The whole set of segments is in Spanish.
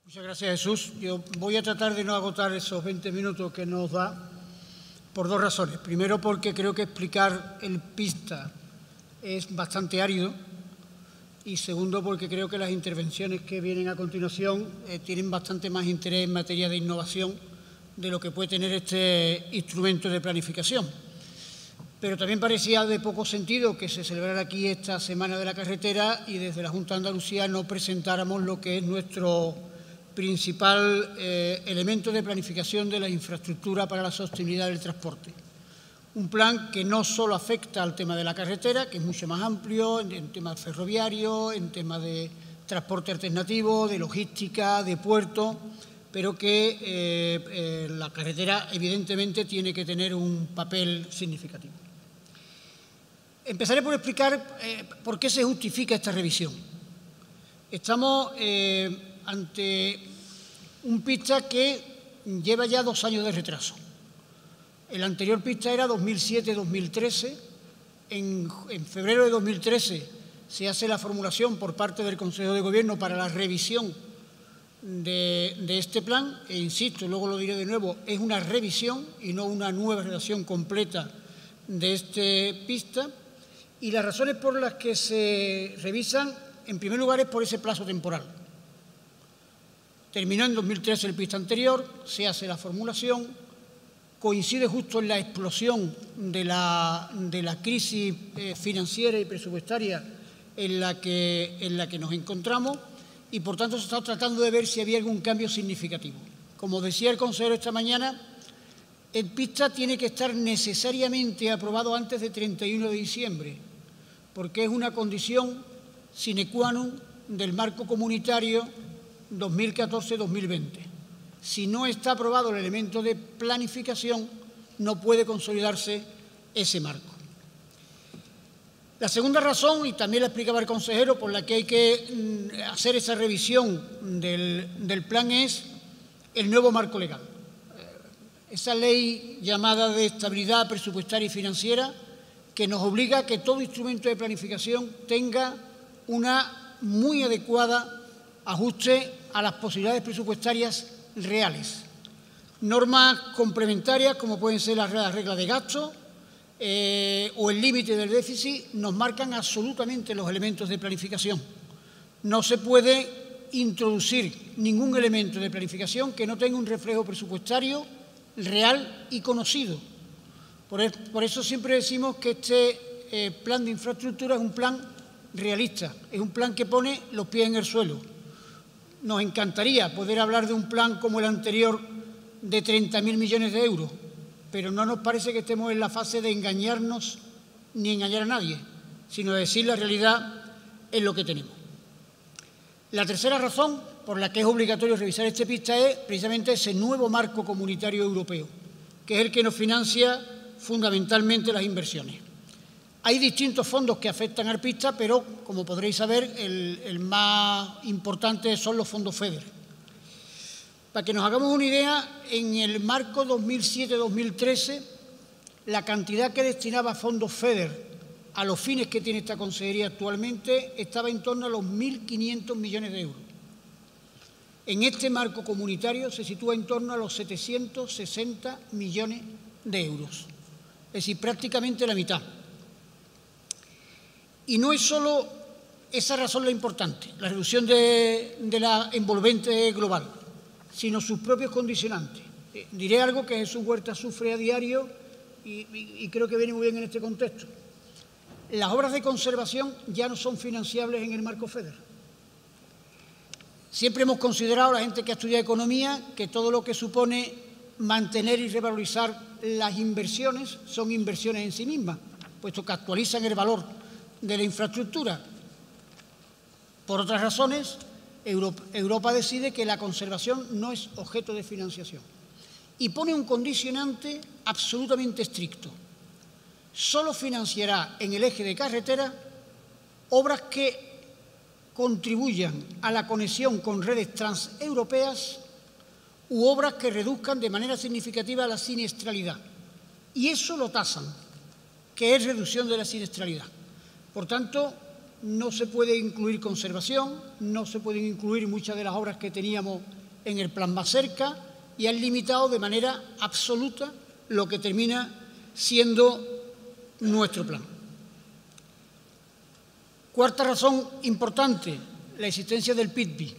Muchas gracias, Jesús. Yo voy a tratar de no agotar esos 20 minutos que nos da por dos razones. Primero, porque creo que explicar el PISTA es bastante árido. Y segundo, porque creo que las intervenciones que vienen a continuación tienen bastante más interés en materia de innovación de lo que puede tener este instrumento de planificación. Pero también parecía de poco sentido que se celebrara aquí esta Semana de la Carretera y desde la Junta de Andalucía no presentáramos lo que es nuestro principal elemento de planificación de la infraestructura para la sostenibilidad del transporte. Un plan que no solo afecta al tema de la carretera, que es mucho más amplio, en temas ferroviarios, en temas de transporte alternativo, de logística, de puerto, pero que la carretera evidentemente tiene que tener un papel significativo. Empezaré por explicar por qué se justifica esta revisión. Estamos ante un PISTA que lleva ya 2 años de retraso. El anterior PISTA era 2007-2013. En febrero de 2013 se hace la formulación por parte del Consejo de Gobierno para la revisión de este plan. E insisto, luego lo diré de nuevo, es una revisión y no una nueva redacción completa de este PISTA. Y las razones por las que se revisan, en primer lugar, es por ese plazo temporal. Terminó en 2013 el PISTA anterior, se hace la formulación, coincide justo en la explosión de la crisis financiera y presupuestaria en la que nos encontramos y, por tanto, se está tratando de ver si había algún cambio significativo. Como decía el consejero esta mañana, el PISTA tiene que estar necesariamente aprobado antes de 31 de diciembre, porque es una condición sine qua non del marco comunitario 2014-2020. Si no está aprobado el elemento de planificación, no puede consolidarse ese marco. La segunda razón, y también la explicaba el consejero, por la que hay que hacer esa revisión del plan es el nuevo marco legal. Esa ley llamada de estabilidad presupuestaria y financiera que nos obliga a que todo instrumento de planificación tenga una muy adecuada ajuste a las posibilidades presupuestarias reales. Normas complementarias, como pueden ser las reglas de gasto o el límite del déficit, nos marcan absolutamente los elementos de planificación. No se puede introducir ningún elemento de planificación que no tenga un reflejo presupuestario real y conocido. Por eso siempre decimos que este plan de infraestructura es un plan realista, es un plan que pone los pies en el suelo. Nos encantaría poder hablar de un plan como el anterior de 30.000 millones de euros, pero no nos parece que estemos en la fase de engañarnos ni engañar a nadie, sino de decir la realidad en lo que tenemos. La tercera razón por la que es obligatorio revisar este PISTA es precisamente ese nuevo marco comunitario europeo, que es el que nos financia fundamentalmente las inversiones. Hay distintos fondos que afectan al PISTA, pero, como podréis saber, el más importante son los fondos FEDER. Para que nos hagamos una idea, en el marco 2007-2013, la cantidad que destinaba fondos FEDER a los fines que tiene esta consejería actualmente estaba en torno a los 1.500 millones de euros. En este marco comunitario se sitúa en torno a los 760 millones de euros, es decir, prácticamente la mitad. Y no es solo esa razón la importante, la reducción de la envolvente global, sino sus propios condicionantes. Diré algo que Jesús Huerta sufre a diario y creo que viene muy bien en este contexto. Las obras de conservación ya no son financiables en el marco FEDER. Siempre hemos considerado, la gente que ha estudiado economía, que todo lo que supone mantener y revalorizar las inversiones son inversiones en sí mismas, puesto que actualizan el valor de la infraestructura. Por otras razones, Europa decide que la conservación no es objeto de financiación y pone un condicionante absolutamente estricto. Solo financiará en el eje de carretera obras que contribuyan a la conexión con redes transeuropeas u obras que reduzcan de manera significativa la siniestralidad. Y eso lo tasan, que es reducción de la siniestralidad. Por tanto, no se puede incluir conservación, no se pueden incluir muchas de las obras que teníamos en el plan más cerca y han limitado de manera absoluta lo que termina siendo nuestro plan. Cuarta razón importante, la existencia del PITBI.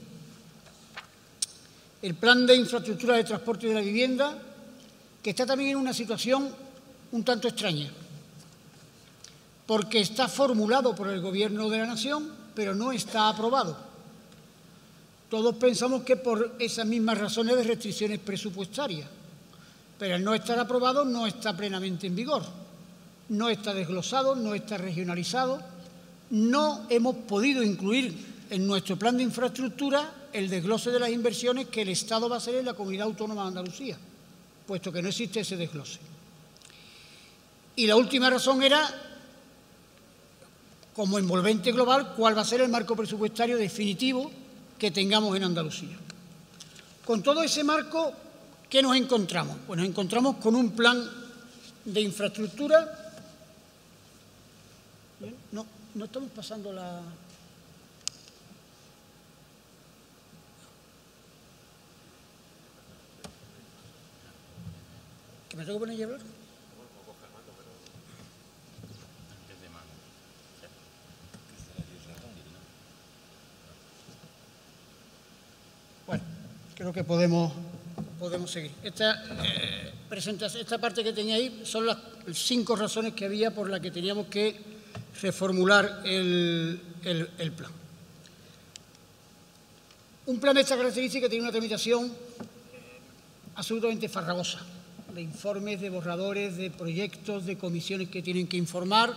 El Plan de Infraestructura de Transporte y de la Vivienda, que está también en una situación un tanto extraña, porque está formulado por el Gobierno de la Nación, pero no está aprobado. Todos pensamos que por esas mismas razones de restricciones presupuestarias, pero al no estar aprobado no está plenamente en vigor, no está desglosado, no está regionalizado, no hemos podido incluir en nuestro plan de infraestructura el desglose de las inversiones que el Estado va a hacer en la Comunidad Autónoma de Andalucía, puesto que no existe ese desglose. Y la última razón era, como envolvente global, cuál va a ser el marco presupuestario definitivo que tengamos en Andalucía. Con todo ese marco, ¿qué nos encontramos? Pues nos encontramos con un plan de infraestructura. No estamos pasando la... ¿Que me tengo que poner a hablar? Bueno, creo que podemos seguir. Esta parte que tenía ahí son las 5 razones que había por las que teníamos que reformular el plan. Un plan de esta característica tiene una tramitación absolutamente farragosa, de informes, de borradores, de proyectos, de comisiones que tienen que informar.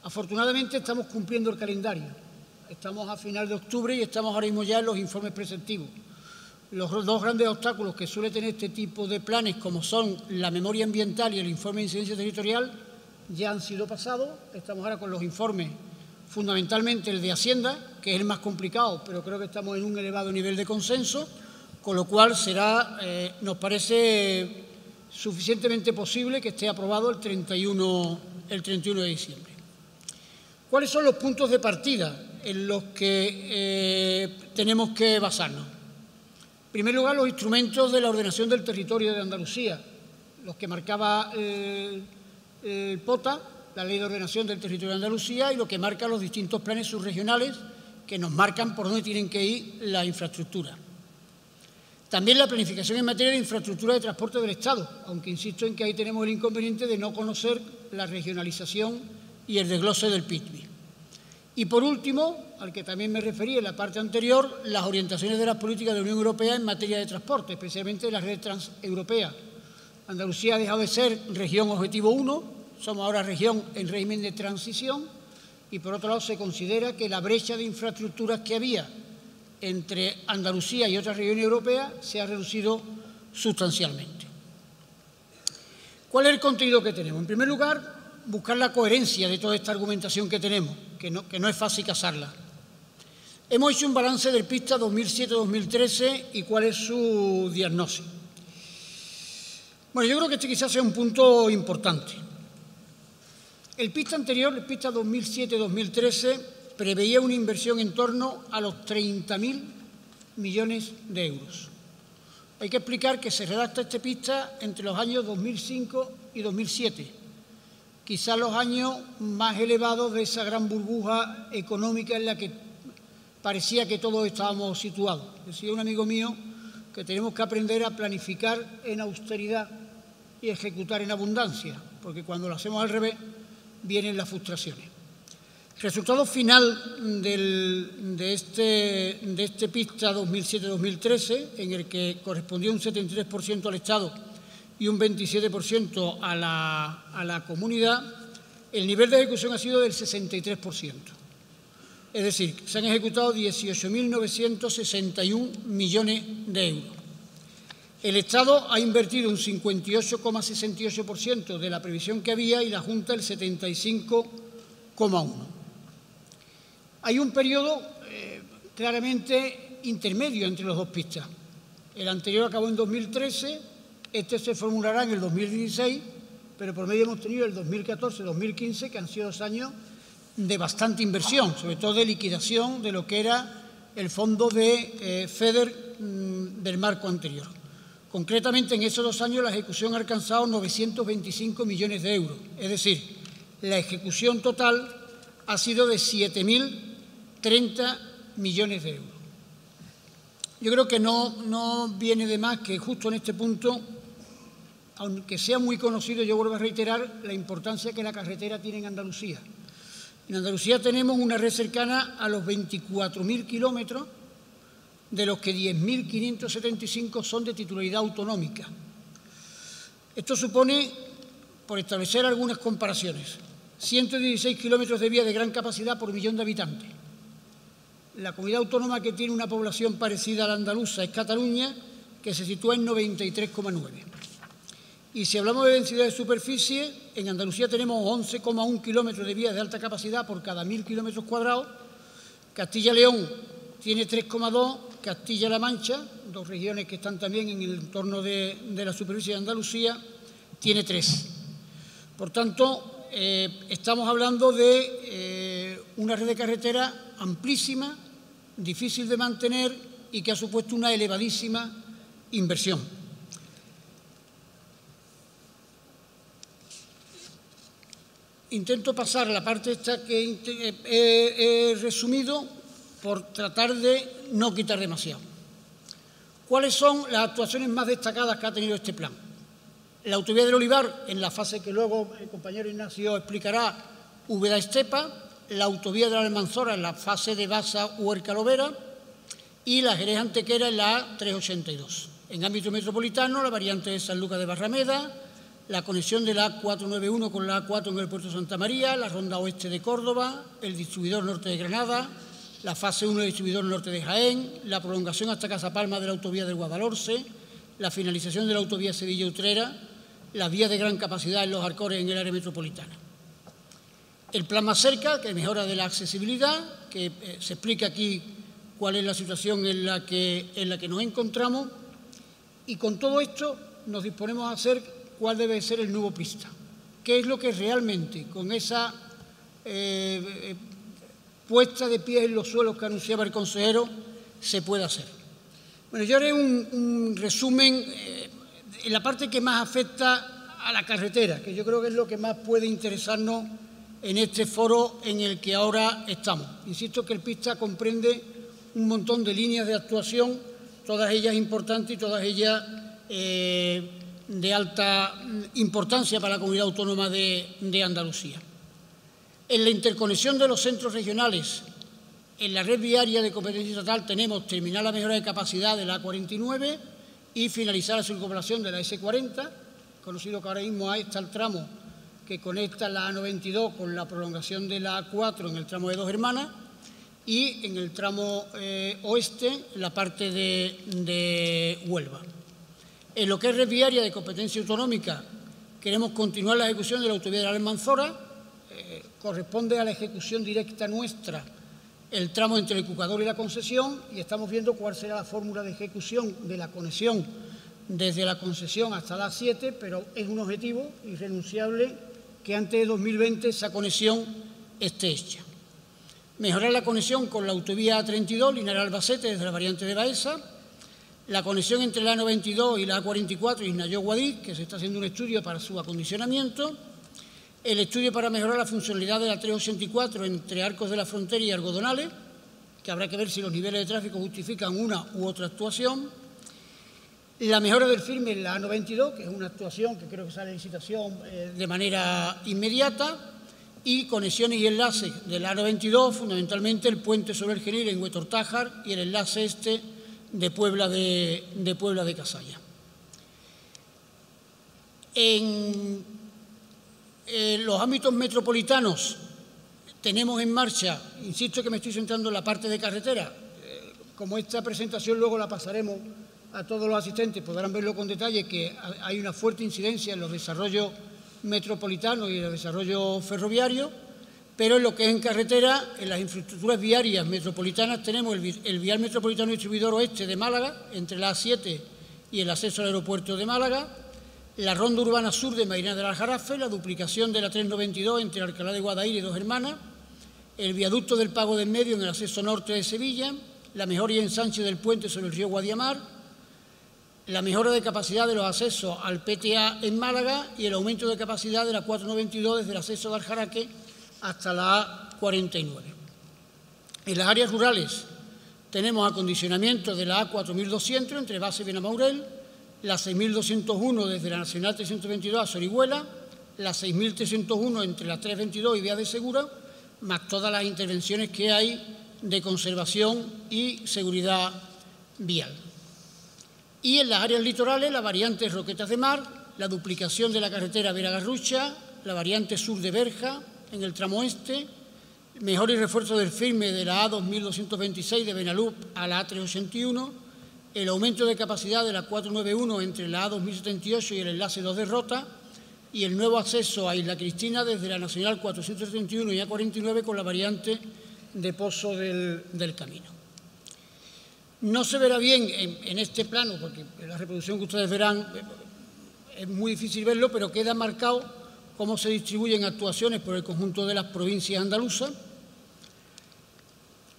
Afortunadamente estamos cumpliendo el calendario. Estamos a final de octubre y estamos ahora mismo ya en los informes preceptivos. Los 2 grandes obstáculos que suele tener este tipo de planes, como son la memoria ambiental y el informe de incidencia territorial, ya han sido pasados. Estamos ahora con los informes, fundamentalmente el de Hacienda, que es el más complicado, pero creo que estamos en un elevado nivel de consenso, con lo cual nos parece suficientemente posible que esté aprobado el 31 de diciembre. ¿Cuáles son los puntos de partida en los que tenemos que basarnos? En primer lugar, los instrumentos de la ordenación del territorio de Andalucía, los que marcaba el POTA, la Ley de Ordenación del Territorio de Andalucía, y lo que marcan los distintos planes subregionales que nos marcan por dónde tienen que ir la infraestructura. También la planificación en materia de infraestructura de transporte del Estado, aunque insisto en que ahí tenemos el inconveniente de no conocer la regionalización y el desglose del PITBI. Y por último, al que también me referí en la parte anterior, las orientaciones de las políticas de la Unión Europea en materia de transporte, especialmente la red transeuropea. Andalucía ha dejado de ser región objetivo 1, somos ahora región en régimen de transición y por otro lado se considera que la brecha de infraestructuras que había entre Andalucía y otras regiones europeas se ha reducido sustancialmente. ¿Cuál es el contenido que tenemos? En primer lugar, buscar la coherencia de toda esta argumentación que tenemos, que no es fácil casarla. Hemos hecho un balance del PISTA 2007-2013 y cuál es su diagnóstico. Bueno, yo creo que este quizás sea un punto importante. El PISTA anterior, el PISTA 2007-2013, preveía una inversión en torno a los 30.000 millones de euros. Hay que explicar que se redacta este PISTA entre los años 2005 y 2007, quizás los años más elevados de esa gran burbuja económica en la que parecía que todos estábamos situados. Decía un amigo mío que tenemos que aprender a planificar en austeridad y ejecutar en abundancia, porque cuando lo hacemos al revés vienen las frustraciones. Resultado final de este PISTA 2007-2013, en el que correspondía un 73% al Estado y un 27% a la comunidad, el nivel de ejecución ha sido del 63%. Es decir, se han ejecutado 18.961 millones de euros. El Estado ha invertido un 58,68% de la previsión que había y la Junta el 75,1%. Hay un periodo claramente intermedio entre los dos pistas. El anterior acabó en 2013, este se formulará en el 2016, pero por medio hemos tenido el 2014-2015, que han sido 2 años de bastante inversión, sobre todo de liquidación de lo que era el fondo de FEDER del marco anterior. Concretamente, en esos 2 años la ejecución ha alcanzado 925 millones de euros, es decir, la ejecución total ha sido de 7.030 millones de euros. Yo creo que no viene de más que justo en este punto, aunque sea muy conocido, yo vuelvo a reiterar la importancia que la carretera tiene en Andalucía. En Andalucía tenemos una red cercana a los 24.000 kilómetros, de los que 10.575 son de titularidad autonómica. Esto supone, por establecer algunas comparaciones, 116 kilómetros de vía de gran capacidad por millón de habitantes. La comunidad autónoma que tiene una población parecida a la andaluza es Cataluña, que se sitúa en 93,9. Y si hablamos de densidad de superficie, en Andalucía tenemos 11,1 kilómetros de vías de alta capacidad por cada 1.000 kilómetros cuadrados. Castilla y León tiene 3,2, Castilla-La Mancha, 2 regiones que están también en el entorno de la superficie de Andalucía, tiene 3. Por tanto, estamos hablando de una red de carretera amplísima, difícil de mantener y que ha supuesto una elevadísima inversión. Intento pasar la parte esta que he resumido por tratar de no quitar demasiado. ¿Cuáles son las actuaciones más destacadas que ha tenido este plan? La autovía del Olivar, en la fase que luego el compañero Ignacio explicará, Úbeda-Estepa, la autovía de la Almanzora en la fase de Baza-Huerca-Lovera y la Jerez-Antequera en la A382. En ámbito metropolitano, la variante de San Lucas de Barrameda, la conexión de la A491 con la A4 en el puerto de Santa María, la ronda oeste de Córdoba, el distribuidor norte de Granada, la fase 1 del distribuidor norte de Jaén, la prolongación hasta Casapalma de la autovía del Guadalhorce, la finalización de la autovía Sevilla-Utrera, las vías de gran capacidad en los Alcores en el área metropolitana. El plan Más Cerca, que mejora de la accesibilidad, que se explica aquí cuál es la situación en la que nos encontramos, y con todo esto nos disponemos a hacer cuál debe ser el nuevo PISTA, qué es lo que realmente, con esa puesta de pie en los suelos que anunciaba el consejero, se puede hacer. Bueno, yo haré un resumen en la parte que más afecta a la carretera, que yo creo que es lo que más puede interesarnos en este foro en el que ahora estamos. Insisto que el PISTA comprende un montón de líneas de actuación, todas ellas importantes y todas ellas de alta importancia para la comunidad autónoma de Andalucía. En la interconexión de los centros regionales, en la red viaria de competencia estatal tenemos terminar la mejora de capacidad de la A49 y finalizar la circunvalación de la S40, conocido que ahora mismo está el tramo que conecta la A92 con la prolongación de la A4 en el tramo de Dos Hermanas y en el tramo oeste, la parte de Huelva. En lo que es red viaria de competencia autonómica, queremos continuar la ejecución de la autovía de la Almanzora. Corresponde a la ejecución directa nuestra el tramo entre el Cucador y la concesión y estamos viendo cuál será la fórmula de ejecución de la conexión desde la concesión hasta la A7, pero es un objetivo irrenunciable que antes de 2020 esa conexión esté hecha. Mejorar la conexión con la autovía A32, Linares-Albacete, desde la variante de Baeza. La conexión entre la A92 y la A44, Isnayoz-Guadix, que se está haciendo un estudio para su acondicionamiento. El estudio para mejorar la funcionalidad de la 384 entre Arcos de la Frontera y Algodonales, que habrá que ver si los niveles de tráfico justifican una u otra actuación. La mejora del firme en la A92, que es una actuación que creo que sale de licitación de manera inmediata. Y conexiones y enlaces de la A92, fundamentalmente el puente sobre el Genil en Huetortájar y el enlace este de Puebla de Casalla. En los ámbitos metropolitanos tenemos en marcha, insisto que me estoy centrando en la parte de carretera, como esta presentación luego la pasaremos a todos los asistentes, podrán verlo con detalle, que hay una fuerte incidencia en los desarrollos metropolitanos y en el desarrollo ferroviario, pero en lo que es en carretera, en las infraestructuras viarias metropolitanas tenemos el vial metropolitano distribuidor oeste de Málaga, entre la A7 y el acceso al aeropuerto de Málaga, la ronda urbana sur de Mairena del Aljarafe, la duplicación de la 392 entre Alcalá de Guadaira y Dos Hermanas, el viaducto del Pago del Medio en el acceso norte de Sevilla, la mejora y ensanche del puente sobre el río Guadiamar, la mejora de capacidad de los accesos al PTA en Málaga y el aumento de capacidad de la 492 desde el acceso de Aljaraque hasta la A49. En las áreas rurales tenemos acondicionamiento de la A4200 entre Base y Benamaurel, la 6201 desde la Nacional 322 a Sorihuela, la 6301 entre la 322 y Vías de Segura, más todas las intervenciones que hay de conservación y seguridad vial. Y en las áreas litorales, la variante Roquetas de Mar, la duplicación de la carretera Vera-Garrucha, la variante sur de Berja, en el tramo este, mejor y refuerzo del firme de la A2226 de Benalup a la A381, el aumento de capacidad de la 491 entre la A2078 y el enlace 2 de Rota, y el nuevo acceso a Isla Cristina desde la Nacional 431 y A49 con la variante de Pozo del Camino. No se verá bien en este plano, porque en la reproducción que ustedes verán es muy difícil verlo, pero queda marcado cómo se distribuyen actuaciones por el conjunto de las provincias andaluzas.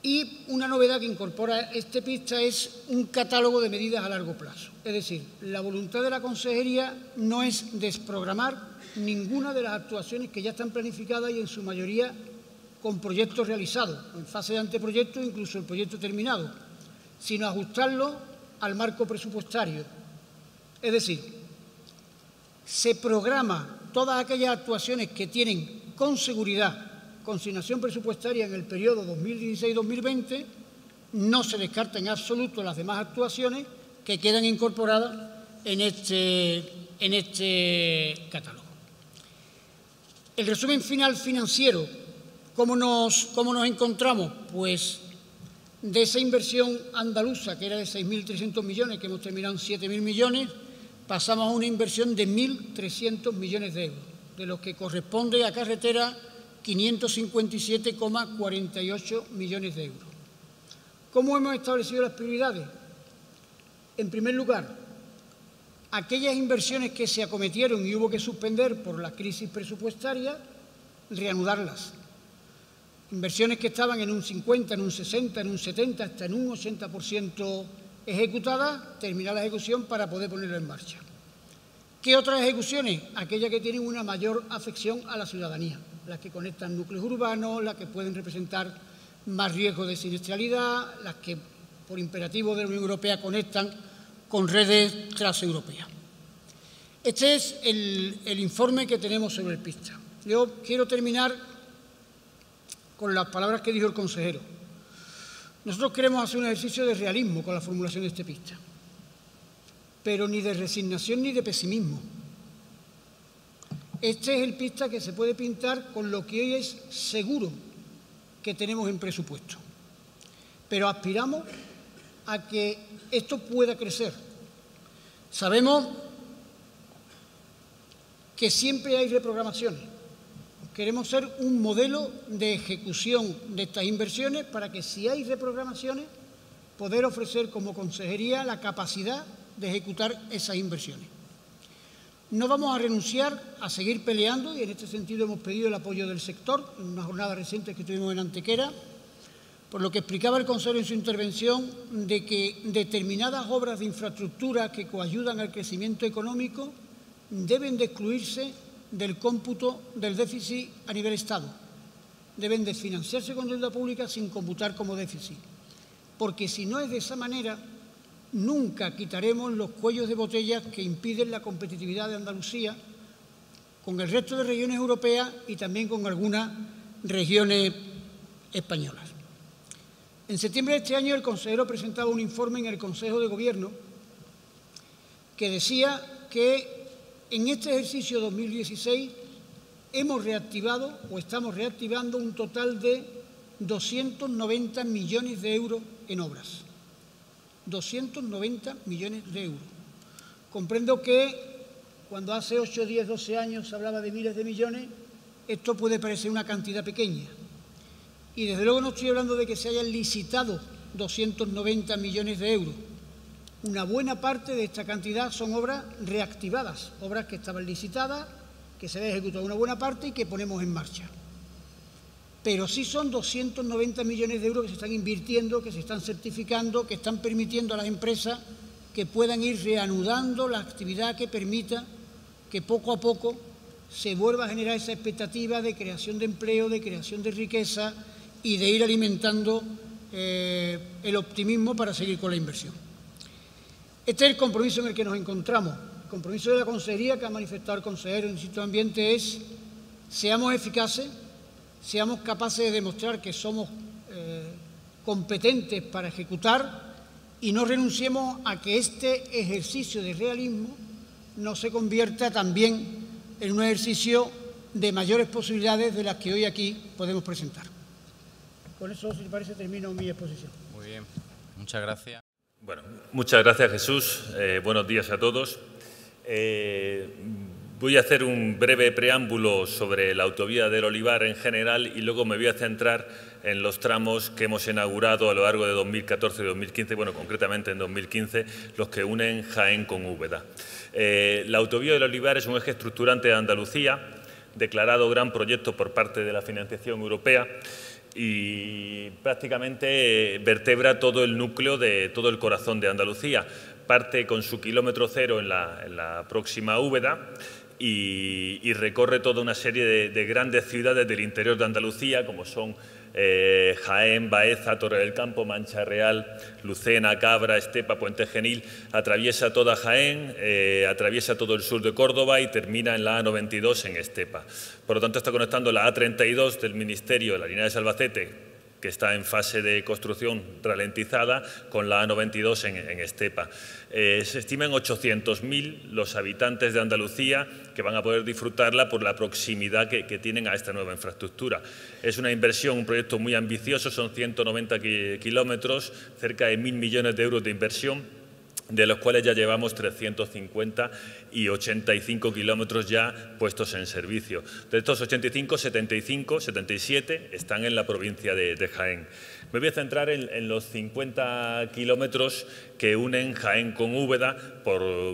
Y una novedad que incorpora este pista es un catálogo de medidas a largo plazo. Es decir, la voluntad de la Consejería no es desprogramar ninguna de las actuaciones que ya están planificadas y en su mayoría con proyectos realizados, en fase de anteproyecto, incluso el proyecto terminado, sino ajustarlo al marco presupuestario. Es decir, se programa todas aquellas actuaciones que tienen con seguridad consignación presupuestaria en el periodo 2016-2020, no se descarta en absoluto las demás actuaciones que quedan incorporadas en este catálogo. El resumen final financiero, ¿cómo nos encontramos? Pues de esa inversión andaluza, que era de 6.300 millones, que hemos terminado en 7.000 millones, pasamos a una inversión de 1.300 millones de euros, de los que corresponde a carretera 557,48 millones de euros. ¿Cómo hemos establecido las prioridades? En primer lugar, aquellas inversiones que se acometieron y hubo que suspender por la crisis presupuestaria, reanudarlas. Inversiones que estaban en un 50, en un 60, en un 70, hasta en un 80% ejecutadas, terminar la ejecución para poder ponerlo en marcha. ¿Qué otras ejecuciones? Aquellas que tienen una mayor afección a la ciudadanía, las que conectan núcleos urbanos, las que pueden representar más riesgo de siniestralidad, las que por imperativo de la Unión Europea conectan con redes transeuropeas. Este es el informe que tenemos sobre el pista. Yo quiero terminar con las palabras que dijo el consejero. Nosotros queremos hacer un ejercicio de realismo con la formulación de este pista, pero ni de resignación ni de pesimismo. Este es el pista que se puede pintar con lo que hoy es seguro que tenemos en presupuesto. Pero aspiramos a que esto pueda crecer. Sabemos que siempre hay reprogramaciones. Queremos ser un modelo de ejecución de estas inversiones para que, si hay reprogramaciones, poder ofrecer como consejería la capacidad de ejecutar esas inversiones. No vamos a renunciar a seguir peleando y en este sentido hemos pedido el apoyo del sector en una jornada reciente que tuvimos en Antequera, por lo que explicaba el consejero en su intervención de que determinadas obras de infraestructura que coayudan al crecimiento económico deben de excluirse del cómputo del déficit a nivel Estado. Deben de financiarse con deuda pública sin computar como déficit, porque si no es de esa manera, nunca quitaremos los cuellos de botella que impiden la competitividad de Andalucía con el resto de regiones europeas y también con algunas regiones españolas. En septiembre de este año el consejero presentaba un informe en el Consejo de Gobierno que decía que en este ejercicio 2016 hemos reactivado o estamos reactivando un total de 290 millones de euros en obras. 290 millones de euros. Comprendo que cuando hace 8, 10, 12 años se hablaba de miles de millones, esto puede parecer una cantidad pequeña. Y desde luego no estoy hablando de que se hayan licitado 290 millones de euros. Una buena parte de esta cantidad son obras reactivadas, obras que estaban licitadas, que se había ejecutado una buena parte y que ponemos en marcha. pero sí son 290 millones de euros que se están invirtiendo, que se están certificando, que están permitiendo a las empresas que puedan ir reanudando la actividad que permita que poco a poco se vuelva a generar esa expectativa de creación de empleo, de creación de riqueza y de ir alimentando el optimismo para seguir con la inversión. Este es el compromiso en el que nos encontramos. El compromiso de la Consejería que ha manifestado el consejero de Sitio Ambiente es: seamos eficaces, seamos capaces de demostrar que somos competentes para ejecutar y no renunciemos a que este ejercicio de realismo no se convierta también en un ejercicio de mayores posibilidades de las que hoy aquí podemos presentar. Con eso, si te parece, termino mi exposición. Muy bien, muchas gracias. Bueno, muchas gracias, Jesús. Buenos días a todos. Voy a hacer un breve preámbulo sobre la autovía del Olivar en general y luego me voy a centrar en los tramos que hemos inaugurado a lo largo de 2014 y 2015, bueno, concretamente en 2015, los que unen Jaén con Úbeda. La autovía del Olivar es un eje estructurante de Andalucía, declarado gran proyecto por parte de la financiación europea, y prácticamente vertebra todo el núcleo de todo el corazón de Andalucía. Parte con su kilómetro cero en la próxima Úbeda y recorre toda una serie de grandes ciudades del interior de Andalucía, como son Jaén, Baeza, Torre del Campo, Mancha Real, Lucena, Cabra, Estepa, Puente Genil. Atraviesa toda Jaén, atraviesa todo el sur de Córdoba y termina en la A92 en Estepa. Por lo tanto, está conectando la A32 del Ministerio de la Línea de Albacete, que está en fase de construcción ralentizada, con la A92 en Estepa. Se estiman 800.000 los habitantes de Andalucía que van a poder disfrutarla por la proximidad que tienen a esta nueva infraestructura. Es una inversión, un proyecto muy ambicioso, son 190 kilómetros, cerca de 1.000 millones de euros de inversión, de los cuales ya llevamos 350 y 85 kilómetros ya puestos en servicio. De estos 85, 75, 77 están en la provincia de Jaén. Me voy a centrar en los 50 kilómetros que unen Jaén con Úbeda,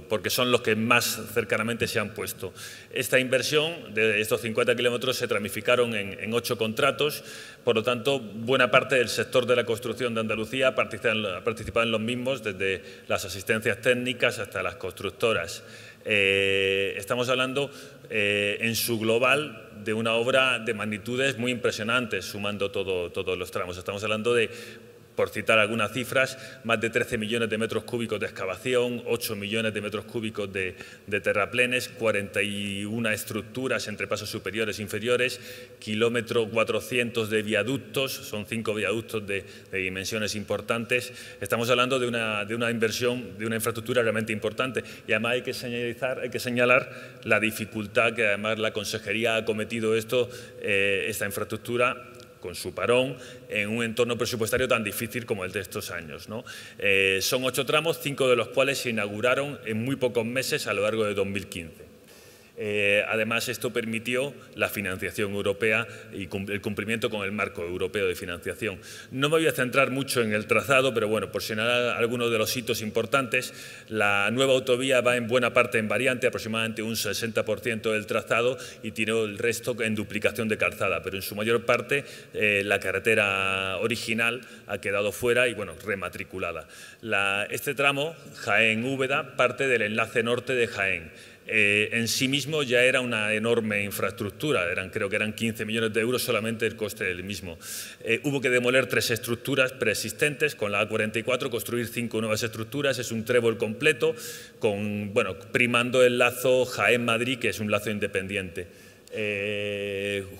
porque son los que más cercanamente se han puesto. Esta inversión de estos 50 kilómetros se tramificaron en 8 contratos, por lo tanto, buena parte del sector de la construcción de Andalucía ha participado en los mismos, desde las asistencias técnicas hasta las constructoras. Estamos hablando en su global de una obra de magnitudes muy impresionantes, sumando todos los tramos. Estamos hablando de, por citar algunas cifras, más de 13 millones de metros cúbicos de excavación, 8 millones de metros cúbicos de terraplenes, 41 estructuras entre pasos superiores e inferiores, kilómetro 400 de viaductos, son 5 viaductos de dimensiones importantes. Estamos hablando de una inversión, de una infraestructura realmente importante. Y además hay que señalar la dificultad que además la Consejería ha cometido esta infraestructura, con su parón, en un entorno presupuestario tan difícil como el de estos años, ¿no? Son 8 tramos, 5 de los cuales se inauguraron en muy pocos meses a lo largo de 2015. Además, esto permitió la financiación europea y el cumplimiento con el marco europeo de financiación. No me voy a centrar mucho en el trazado, pero bueno, por señalar algunos de los hitos importantes, la nueva autovía va en buena parte en variante, aproximadamente un 60% del trazado, y tiene el resto en duplicación de calzada, pero en su mayor parte la carretera original ha quedado fuera y, bueno, rematriculada. Este tramo, Jaén-Úbeda, parte del enlace norte de Jaén. En sí mismo ya era una enorme infraestructura, creo que eran 15 millones de euros solamente el coste del mismo. Hubo que demoler 3 estructuras preexistentes con la A44, construir 5 nuevas estructuras, es un trébol completo, primando el lazo Jaén-Madrid, que es un lazo independiente.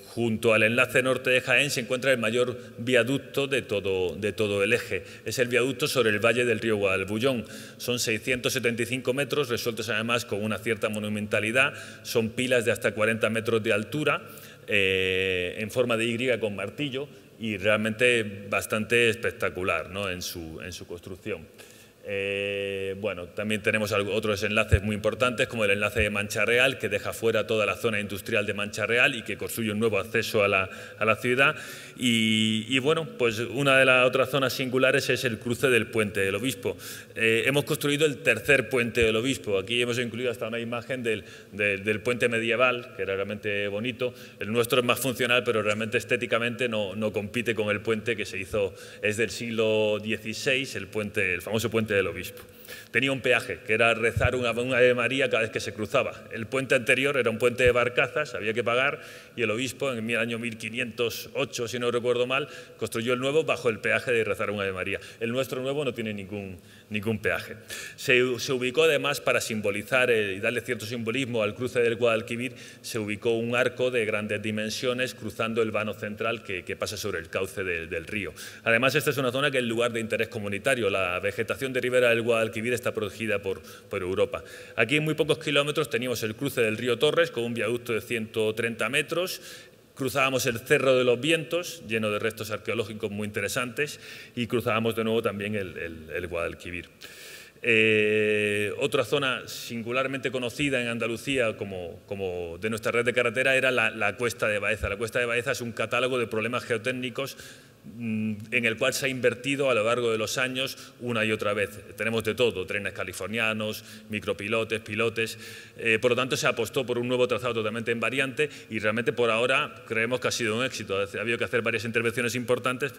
Junto al enlace norte de Jaén se encuentra el mayor viaducto de todo el eje. Es el viaducto sobre el valle del río Guadalbullón. Son 675 metros, resueltos además con una cierta monumentalidad. Son pilas de hasta 40 metros de altura, en forma de Y con martillo, y realmente bastante espectacular, ¿no?, en su construcción. bueno, también tenemos otros enlaces muy importantes, como el enlace de Mancha Real, que deja fuera toda la zona industrial de Mancha Real y que construye un nuevo acceso a la ciudad. Y bueno, pues una de las otras zonas singulares es el cruce del Puente del Obispo. Hemos construido el tercer Puente del Obispo. Aquí hemos incluido hasta una imagen del puente medieval, que era realmente bonito. El nuestro es más funcional, pero realmente estéticamente no compite con el puente que se hizo, es del siglo XVI, el famoso Puente del Obispo. Tenía un peaje, que era rezar una Ave María cada vez que se cruzaba. El puente anterior era un puente de barcazas, había que pagar, y el obispo en el año 1508, si no recuerdo mal, construyó el nuevo bajo el peaje de rezar una Ave María. El nuestro nuevo no tiene ningún peaje. Se ubicó además, para simbolizar y darle cierto simbolismo al cruce del Guadalquivir, se ubicó un arco de grandes dimensiones cruzando el vano central que pasa sobre el cauce del río. Además, esta es una zona que es lugar de interés comunitario. La vegetación de ribera del Guadalquivir está protegida por Europa. Aquí en muy pocos kilómetros teníamos el cruce del río Torres con un viaducto de 130 metros, cruzábamos el Cerro de los Vientos, lleno de restos arqueológicos muy interesantes, y cruzábamos de nuevo también el Guadalquivir. Otra zona singularmente conocida en Andalucía como de nuestra red de carretera era la Cuesta de Baeza. La Cuesta de Baeza es un catálogo de problemas geotécnicos en el cual se ha invertido a lo largo de los años una y otra vez. Tenemos de todo, trenes californianos, micropilotes, pilotes. Por lo tanto, se apostó por un nuevo trazado totalmente en variante y realmente por ahora creemos que ha sido un éxito. Ha habido que hacer varias intervenciones importantes,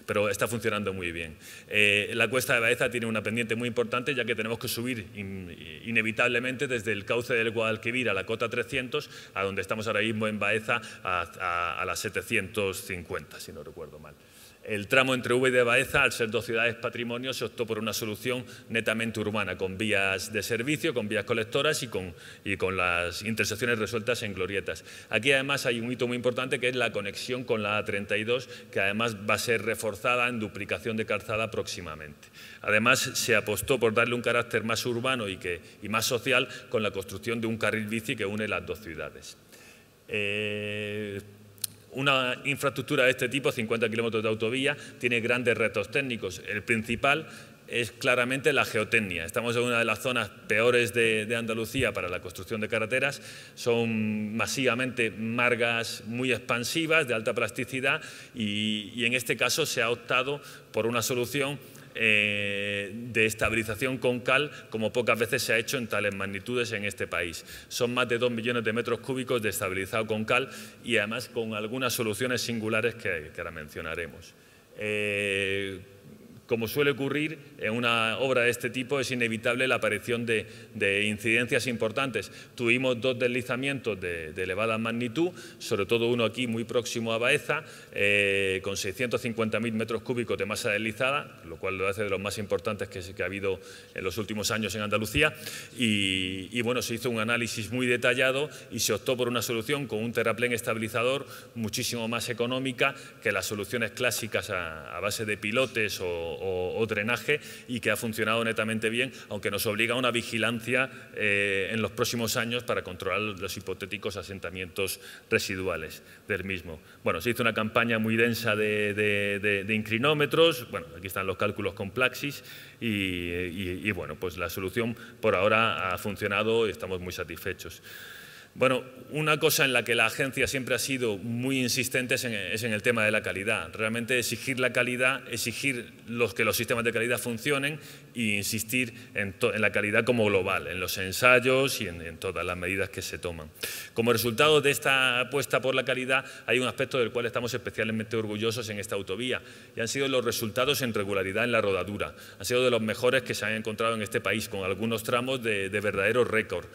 pero está funcionando muy bien. La Cuesta de Baeza tiene una pendiente muy importante, ya que tenemos que subir inevitablemente desde el cauce del Guadalquivir a la cota 300, a donde estamos ahora mismo en Baeza, a las 750, si no recuerdo mal. El tramo entre Úbeda y Baeza, al ser dos ciudades patrimonio, se optó por una solución netamente urbana, con vías de servicio, con vías colectoras y con las intersecciones resueltas en glorietas. Aquí además hay un hito muy importante, que es la conexión con la A32, que además va a ser reforzada en duplicación de calzada próximamente. Además, se apostó por darle un carácter más urbano y más social con la construcción de un carril bici que une las dos ciudades. Una infraestructura de este tipo, 50 kilómetros de autovía, tiene grandes retos técnicos. El principal es claramente la geotecnia. Estamos en una de las zonas peores de Andalucía para la construcción de carreteras. Son masivamente margas muy expansivas, de alta plasticidad, y en este caso se ha optado por una solución de estabilización con cal, como pocas veces se ha hecho en tales magnitudes en este país. Son más de 2 millones de metros cúbicos de estabilizado con cal y además con algunas soluciones singulares que ahora mencionaremos. Como suele ocurrir en una obra de este tipo, es inevitable la aparición de incidencias importantes. Tuvimos dos deslizamientos de elevada magnitud, sobre todo uno aquí muy próximo a Baeza, con 650.000 metros cúbicos de masa deslizada, lo cual lo hace de los más importantes que ha habido en los últimos años en Andalucía. Y bueno, se hizo un análisis muy detallado y se optó por una solución con un terraplén estabilizador muchísimo más económica que las soluciones clásicas a base de pilotes o drenaje, y que ha funcionado netamente bien, aunque nos obliga a una vigilancia en los próximos años para controlar los hipotéticos asentamientos residuales del mismo. Bueno, se hizo una campaña muy densa de inclinómetros. Bueno, aquí están los cálculos con Plaxis y bueno, pues la solución por ahora ha funcionado y estamos muy satisfechos. Bueno, una cosa en la que la agencia siempre ha sido muy insistente es en el tema de la calidad. Realmente exigir la calidad, exigir que los sistemas de calidad funcionen e insistir en la calidad como global, en los ensayos y en todas las medidas que se toman. Como resultado de esta apuesta por la calidad, hay un aspecto del cual estamos especialmente orgullosos en esta autovía, y han sido los resultados en regularidad en la rodadura. Han sido de los mejores que se han encontrado en este país, con algunos tramos de verdaderos récord.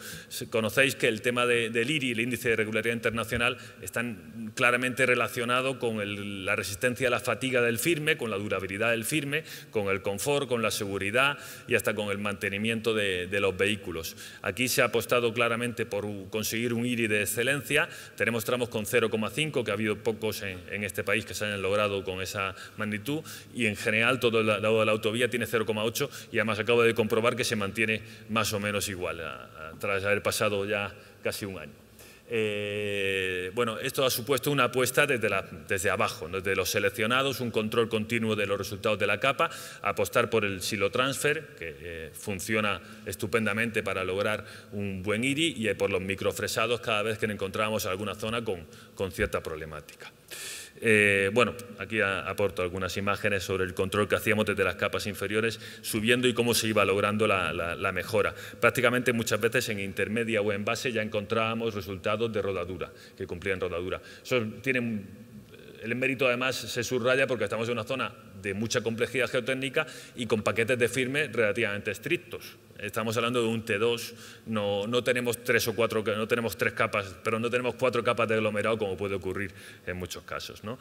Conocéis que el tema del IRI, el Índice de Regularidad Internacional, están claramente relacionados con la resistencia a la fatiga del firme, con la durabilidad del firme, con el confort, con la seguridad y hasta con el mantenimiento de los vehículos. Aquí se ha apostado claramente por conseguir un IRI de excelencia. Tenemos tramos con 0,5, que ha habido pocos en este país que se hayan logrado con esa magnitud, y en general todo el lado de la autovía tiene 0,8, y además acabo de comprobar que se mantiene más o menos igual tras haber pasado ya casi un año. Bueno, esto ha supuesto una apuesta desde abajo, ¿no? Desde los seleccionados, un control continuo de los resultados de la capa, apostar por el silo transfer, que funciona estupendamente para lograr un buen IRI, y por los microfresados cada vez que encontrábamos alguna zona con cierta problemática. Bueno, aquí aporto algunas imágenes sobre el control que hacíamos desde las capas inferiores, subiendo y cómo se iba logrando la mejora. Prácticamente muchas veces en intermedia o en base ya encontrábamos resultados de rodadura, que cumplían rodadura. Eso tiene el mérito, además, se subraya porque estamos en una zona de mucha complejidad geotécnica y con paquetes de firme relativamente estrictos. Estamos hablando de un T2, no tenemos 3 o 4, no tenemos 3 capas, pero no tenemos 4 capas de aglomerado como puede ocurrir en muchos casos, ¿no?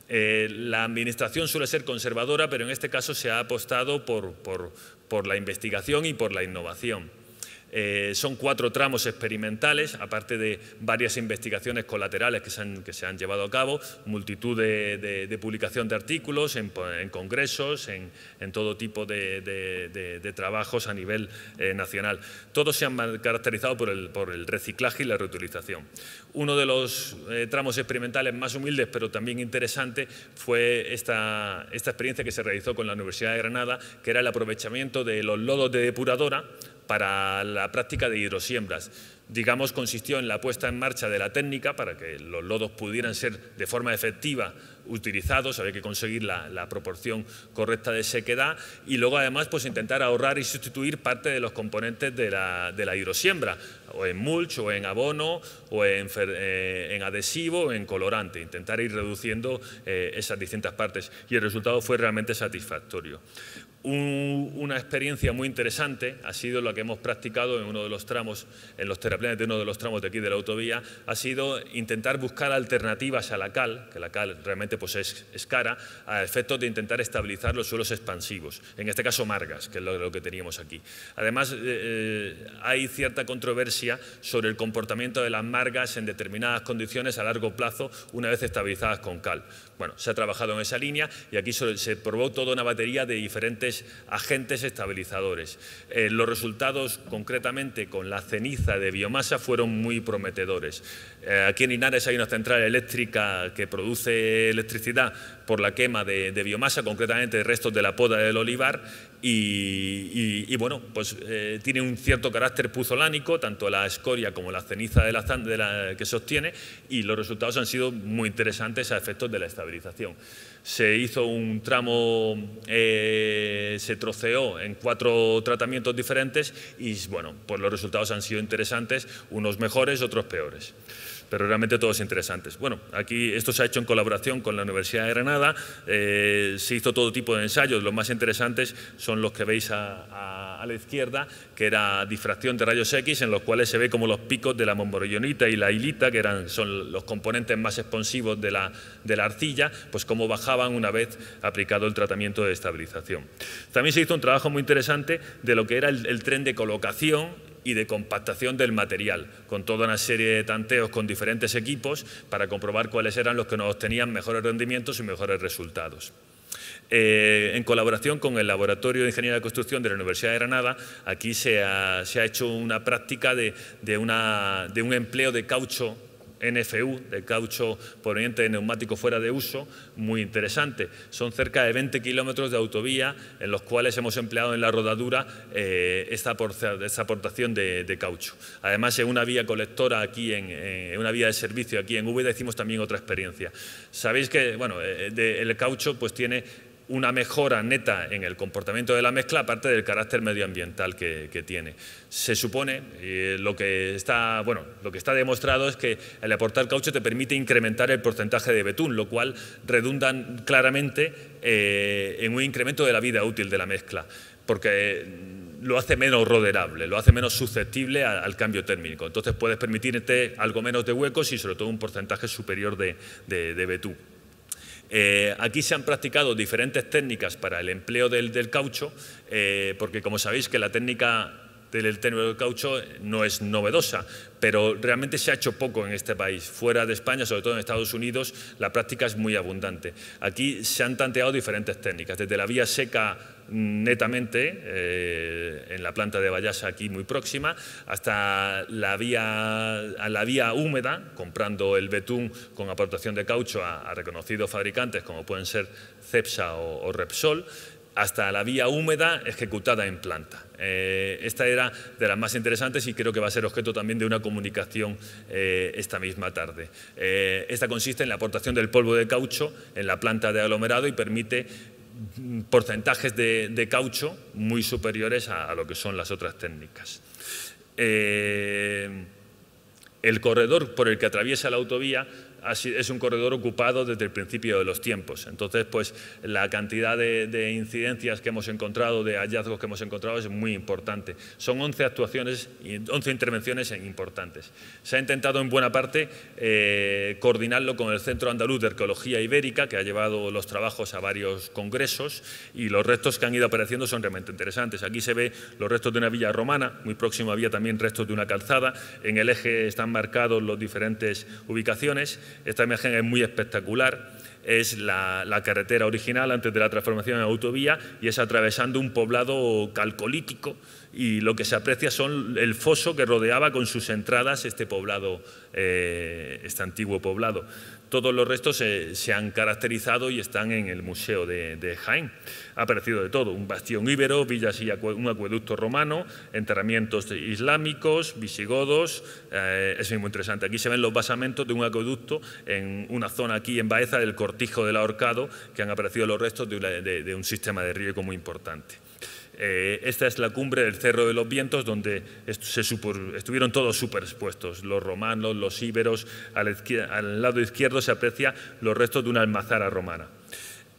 La administración suele ser conservadora, pero en este caso se ha apostado por la investigación y por la innovación. Son 4 tramos experimentales, aparte de varias investigaciones colaterales que se han llevado a cabo, multitud de publicación de artículos en congresos, en todo tipo de trabajos a nivel nacional. Todos se han caracterizado por el reciclaje y la reutilización. Uno de los tramos experimentales más humildes, pero también interesante, fue esta experiencia que se realizó con la Universidad de Granada, que era el aprovechamiento de los lodos de depuradora para la práctica de hidrosiembras. Digamos, consistió en la puesta en marcha de la técnica para que los lodos pudieran ser de forma efectiva utilizados, había que conseguir la proporción correcta de sequedad y luego además pues intentar ahorrar y sustituir parte de los componentes de la hidrosiembra, o en mulch, o en abono, o en adhesivo, o en colorante, intentar ir reduciendo esas distintas partes, y el resultado fue realmente satisfactorio. Una experiencia muy interesante ha sido lo que hemos practicado en uno de los tramos, en los terraplenes de uno de los tramos de aquí de la autovía, ha sido intentar buscar alternativas a la cal, que la cal realmente pues es cara, a efectos de intentar estabilizar los suelos expansivos, en este caso margas, que es lo que teníamos aquí. Además, hay cierta controversia sobre el comportamiento de las margas en determinadas condiciones a largo plazo una vez estabilizadas con cal. Bueno, se ha trabajado en esa línea y aquí se probó toda una batería de diferentes agentes estabilizadores. Los resultados, concretamente con la ceniza de biomasa, fueron muy prometedores. Aquí en Linares hay una central eléctrica que produce electricidad por la quema de biomasa, concretamente de restos de la poda del olivar, y bueno, pues tiene un cierto carácter puzolánico, tanto la escoria como la ceniza que se obtiene, y los resultados han sido muy interesantes a efectos de la estabilización. Se hizo un tramo, se troceó en 4 tratamientos diferentes y bueno, pues los resultados han sido interesantes, unos mejores, otros peores, pero realmente todos interesantes. Bueno, aquí esto se ha hecho en colaboración con la Universidad de Granada, se hizo todo tipo de ensayos, los más interesantes son los que veis a la izquierda, que era difracción de rayos X, en los cuales se ve como los picos de la mombrollonita y la hilita, que son los componentes más expansivos de la arcilla, pues cómo bajaban una vez aplicado el tratamiento de estabilización. También se hizo un trabajo muy interesante de lo que era el tren de colocación y de compactación del material, con toda una serie de tanteos con diferentes equipos para comprobar cuáles eran los que nos obtenían mejores rendimientos y mejores resultados. En colaboración con el Laboratorio de Ingeniería de Construcción de la Universidad de Granada, aquí se ha hecho una práctica de un empleo de caucho NFU, de caucho proveniente de neumáticos fuera de uso, muy interesante. Son cerca de 20 kilómetros de autovía en los cuales hemos empleado en la rodadura esta aportación de caucho. Además, en una vía colectora aquí, en una vía de servicio aquí en Úbeda, hicimos también otra experiencia. Sabéis que bueno, el caucho pues tiene una mejora neta en el comportamiento de la mezcla, aparte del carácter medioambiental que tiene. Se supone, lo que está demostrado es que el aportar caucho te permite incrementar el porcentaje de betún, lo cual redunda claramente en un incremento de la vida útil de la mezcla, porque lo hace menos roderable, lo hace menos susceptible al cambio térmico. Entonces puedes permitirte algo menos de huecos y sobre todo un porcentaje superior de betún. Aquí se han practicado diferentes técnicas para el empleo del caucho, porque como sabéis que la técnica del caucho no es novedosa, pero realmente se ha hecho poco en este país. Fuera de España, sobre todo en Estados Unidos, la práctica es muy abundante. Aquí se han tanteado diferentes técnicas, desde la vía seca netamente en la planta de Vallasa, aquí muy próxima, hasta la vía húmeda, comprando el betún con aportación de caucho a reconocidos fabricantes como pueden ser Cepsa o Repsol, hasta la vía húmeda ejecutada en planta. Esta era de las más interesantes y creo que va a ser objeto también de una comunicación esta misma tarde. Esta consiste en la aportación del polvo de caucho en la planta de aglomerado y permite porcentajes de caucho muy superiores a lo que son las otras técnicas. El corredor por el que atraviesa la autovía es un corredor ocupado desde el principio de los tiempos. Entonces, pues la cantidad de incidencias que hemos encontrado, de hallazgos que hemos encontrado es muy importante. Son 11 actuaciones y 11 intervenciones importantes. Se ha intentado en buena parte coordinarlo con el Centro Andaluz de Arqueología Ibérica, que ha llevado los trabajos a varios congresos, y los restos que han ido apareciendo son realmente interesantes. Aquí se ve los restos de una villa romana, muy próximo había también restos de una calzada. En el eje están marcados las diferentes ubicaciones. Esta imagen es muy espectacular, es la carretera original antes de la transformación en autovía y es atravesando un poblado calcolítico y lo que se aprecia son el foso que rodeaba con sus entradas este poblado, este antiguo poblado. Todos los restos se han caracterizado y están en el Museo de Jaén. Ha aparecido de todo, un bastión íbero, villas y un acueducto romano, enterramientos islámicos, visigodos, es muy interesante. Aquí se ven los basamentos de un acueducto en una zona aquí en Baeza del Cortijo del Ahorcado, que han aparecido los restos de un sistema de riego muy importante. Esta es la cumbre del Cerro de los Vientos, donde estuvieron todos superexpuestos, los romanos, los íberos. Al lado izquierdo se aprecia los restos de una almazara romana.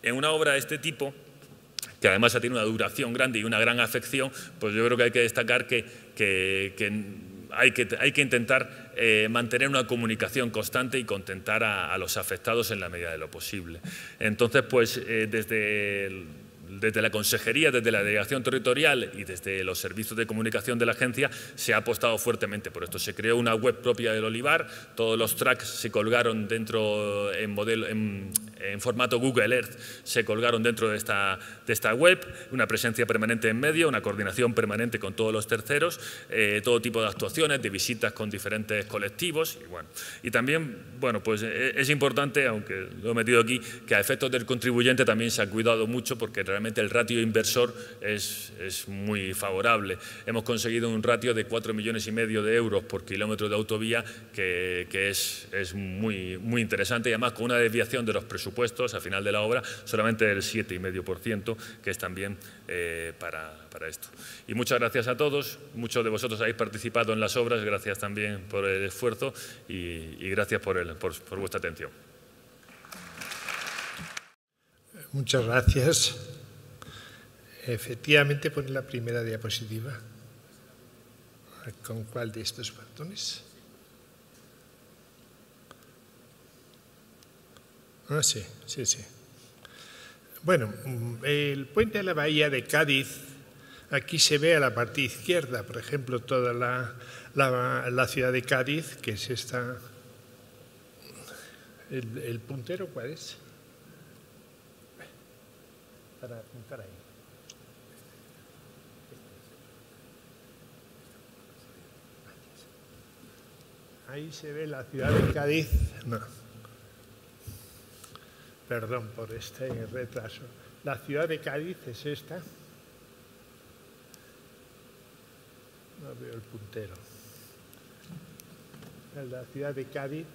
En una obra de este tipo, que además tiene una duración grande y una gran afección, pues yo creo que hay que destacar que hay que intentar mantener una comunicación constante y contentar a los afectados en la medida de lo posible. Entonces, pues desde la Consejería, desde la Delegación Territorial y desde los servicios de comunicación de la agencia se ha apostado fuertemente por esto. Se creó una web propia del olivar, todos los tracks se colgaron dentro en formato Google Earth, se colgaron dentro de esta web, una presencia permanente en medio, una coordinación permanente con todos los terceros, todo tipo de actuaciones, de visitas con diferentes colectivos. Y también, bueno, pues es importante, aunque lo he metido aquí, que a efectos del contribuyente también se ha cuidado mucho porque realmente el ratio inversor es muy favorable. Hemos conseguido un ratio de 4,5 millones de euros por kilómetro de autovía que es muy interesante y además con una desviación de los presupuestos a final de la obra solamente del 7,5%, que es también para esto. Y muchas gracias a todos. Muchos de vosotros habéis participado en las obras. Gracias también por el esfuerzo y gracias por vuestra atención. Muchas gracias. Efectivamente, pone la primera diapositiva. ¿Con cuál de estos botones? Ah, sí. Bueno, el puente de la bahía de Cádiz, aquí se ve a la parte izquierda, por ejemplo, toda la ciudad de Cádiz, que es esta. ¿El puntero cuál es? Para apuntar ahí. Ahí se ve la ciudad de Cádiz. No. Perdón por este retraso. La ciudad de Cádiz es esta. No veo el puntero. La ciudad de Cádiz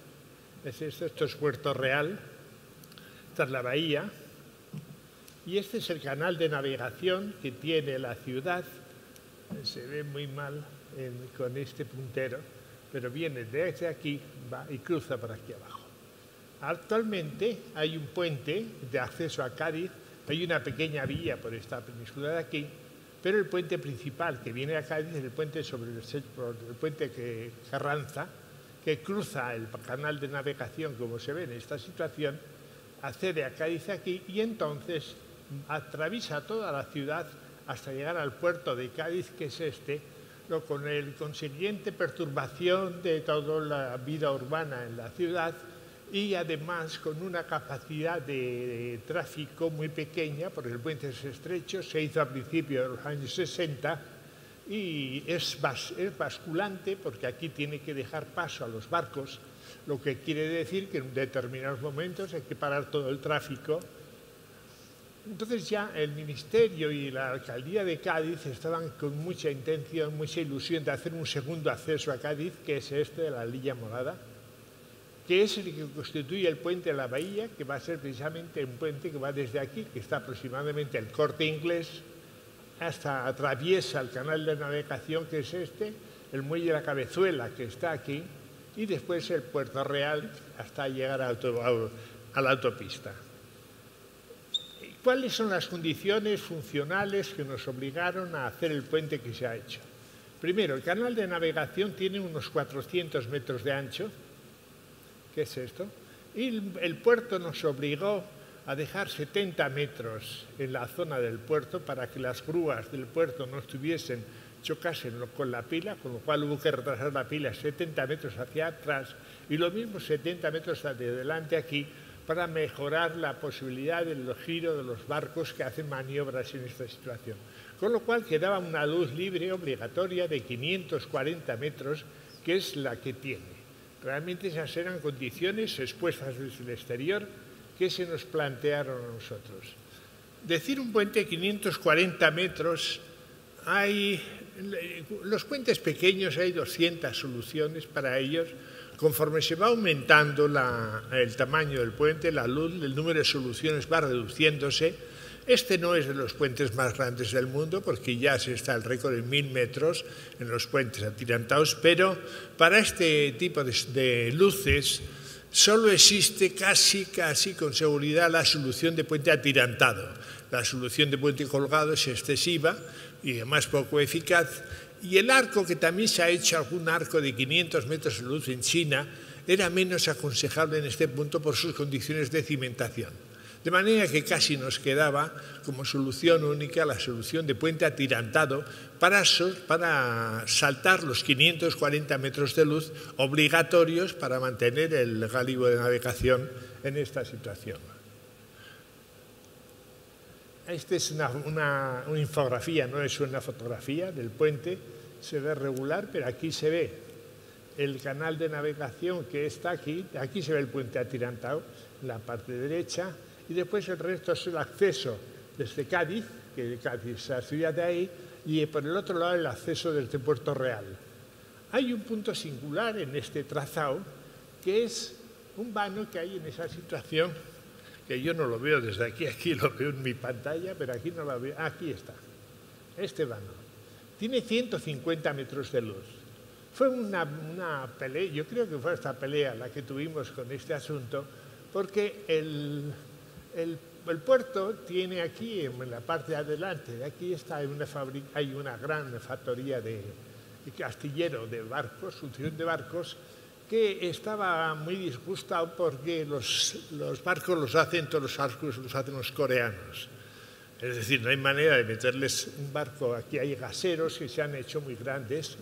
es esto. Esto es Puerto Real. Esta es la bahía. Y este es el canal de navegación que tiene la ciudad. Se ve muy mal con este puntero, pero viene desde aquí, va y cruza por aquí abajo. Actualmente hay un puente de acceso a Cádiz, hay una pequeña vía por esta península de aquí, pero el puente principal que viene a Cádiz es el puente el puente que Carranza, que cruza el canal de navegación, como se ve en esta situación, accede a Cádiz aquí y entonces atraviesa toda la ciudad hasta llegar al puerto de Cádiz, que es este, con el consiguiente perturbación de toda la vida urbana en la ciudad y además con una capacidad de tráfico muy pequeña, porque el puente es estrecho, se hizo a principios de los años 60 y es basculante porque aquí tiene que dejar paso a los barcos, lo que quiere decir que en determinados momentos hay que parar todo el tráfico. Entonces ya el Ministerio y la Alcaldía de Cádiz estaban con mucha intención, mucha ilusión de hacer un segundo acceso a Cádiz, que es este de la Lilla Morada, que es el que constituye el puente de la bahía, que va a ser precisamente un puente que va desde aquí, que está aproximadamente el Corte Inglés, hasta atraviesa el canal de navegación, que es este, el muelle de la Cabezuela, que está aquí, y después el Puerto Real hasta llegar a la autopista. ¿Cuáles son las condiciones funcionales que nos obligaron a hacer el puente que se ha hecho? Primero, el canal de navegación tiene unos 400 metros de ancho. ¿Qué es esto? Y el puerto nos obligó a dejar 70 metros en la zona del puerto para que las grúas del puerto no chocasen con la pila, con lo cual hubo que retrasar la pila 70 metros hacia atrás y lo mismo 70 metros hacia adelante aquí para mejorar la posibilidad del giro de los barcos que hacen maniobras en esta situación. Con lo cual quedaba una luz libre obligatoria de 540 metros, que es la que tiene. Realmente esas eran condiciones expuestas desde el exterior que se nos plantearon a nosotros. Decir un puente de 540 metros, los puentes pequeños hay 200 soluciones para ellos. Conforme se va aumentando el tamaño del puente, la luz, el número de soluciones va reduciéndose. Este no es de los puentes más grandes del mundo, porque ya se está el récord en 1000 metros en los puentes atirantados, pero para este tipo de luces solo existe casi con seguridad la solución de puente atirantado. La solución de puente colgado es excesiva y además poco eficaz. Y el arco, que también se ha hecho algún arco de 500 metros de luz en China, era menos aconsejable en este punto por sus condiciones de cimentación. De manera que casi nos quedaba como solución única la solución de puente atirantado para saltar los 540 metros de luz obligatorios para mantener el gálibo de navegación en esta situación. Esta es una infografía, no es una fotografía del puente, se ve regular, pero aquí se ve el canal de navegación que está aquí se ve el puente atirantado en la parte derecha, y después el resto es el acceso desde Cádiz, que Cádiz es la ciudad de ahí, y por el otro lado el acceso desde Puerto Real. Hay un punto singular en este trazado, que es un vano que hay en esa situación, que yo no lo veo desde aquí lo veo en mi pantalla, pero aquí no lo veo. Aquí está, este vano. Tiene 150 metros de luz. Fue una pelea, yo creo que fue esta pelea la que tuvimos con este asunto, porque el puerto tiene aquí, en la parte de adelante, aquí está hay una gran factoría de astillero de barcos, función de barcos, que estaba muy disgustado porque los barcos los hacen los coreanos. Es decir, no hay manera de meterles un barco. Aquí hay gaseros que se han hecho muy grandes,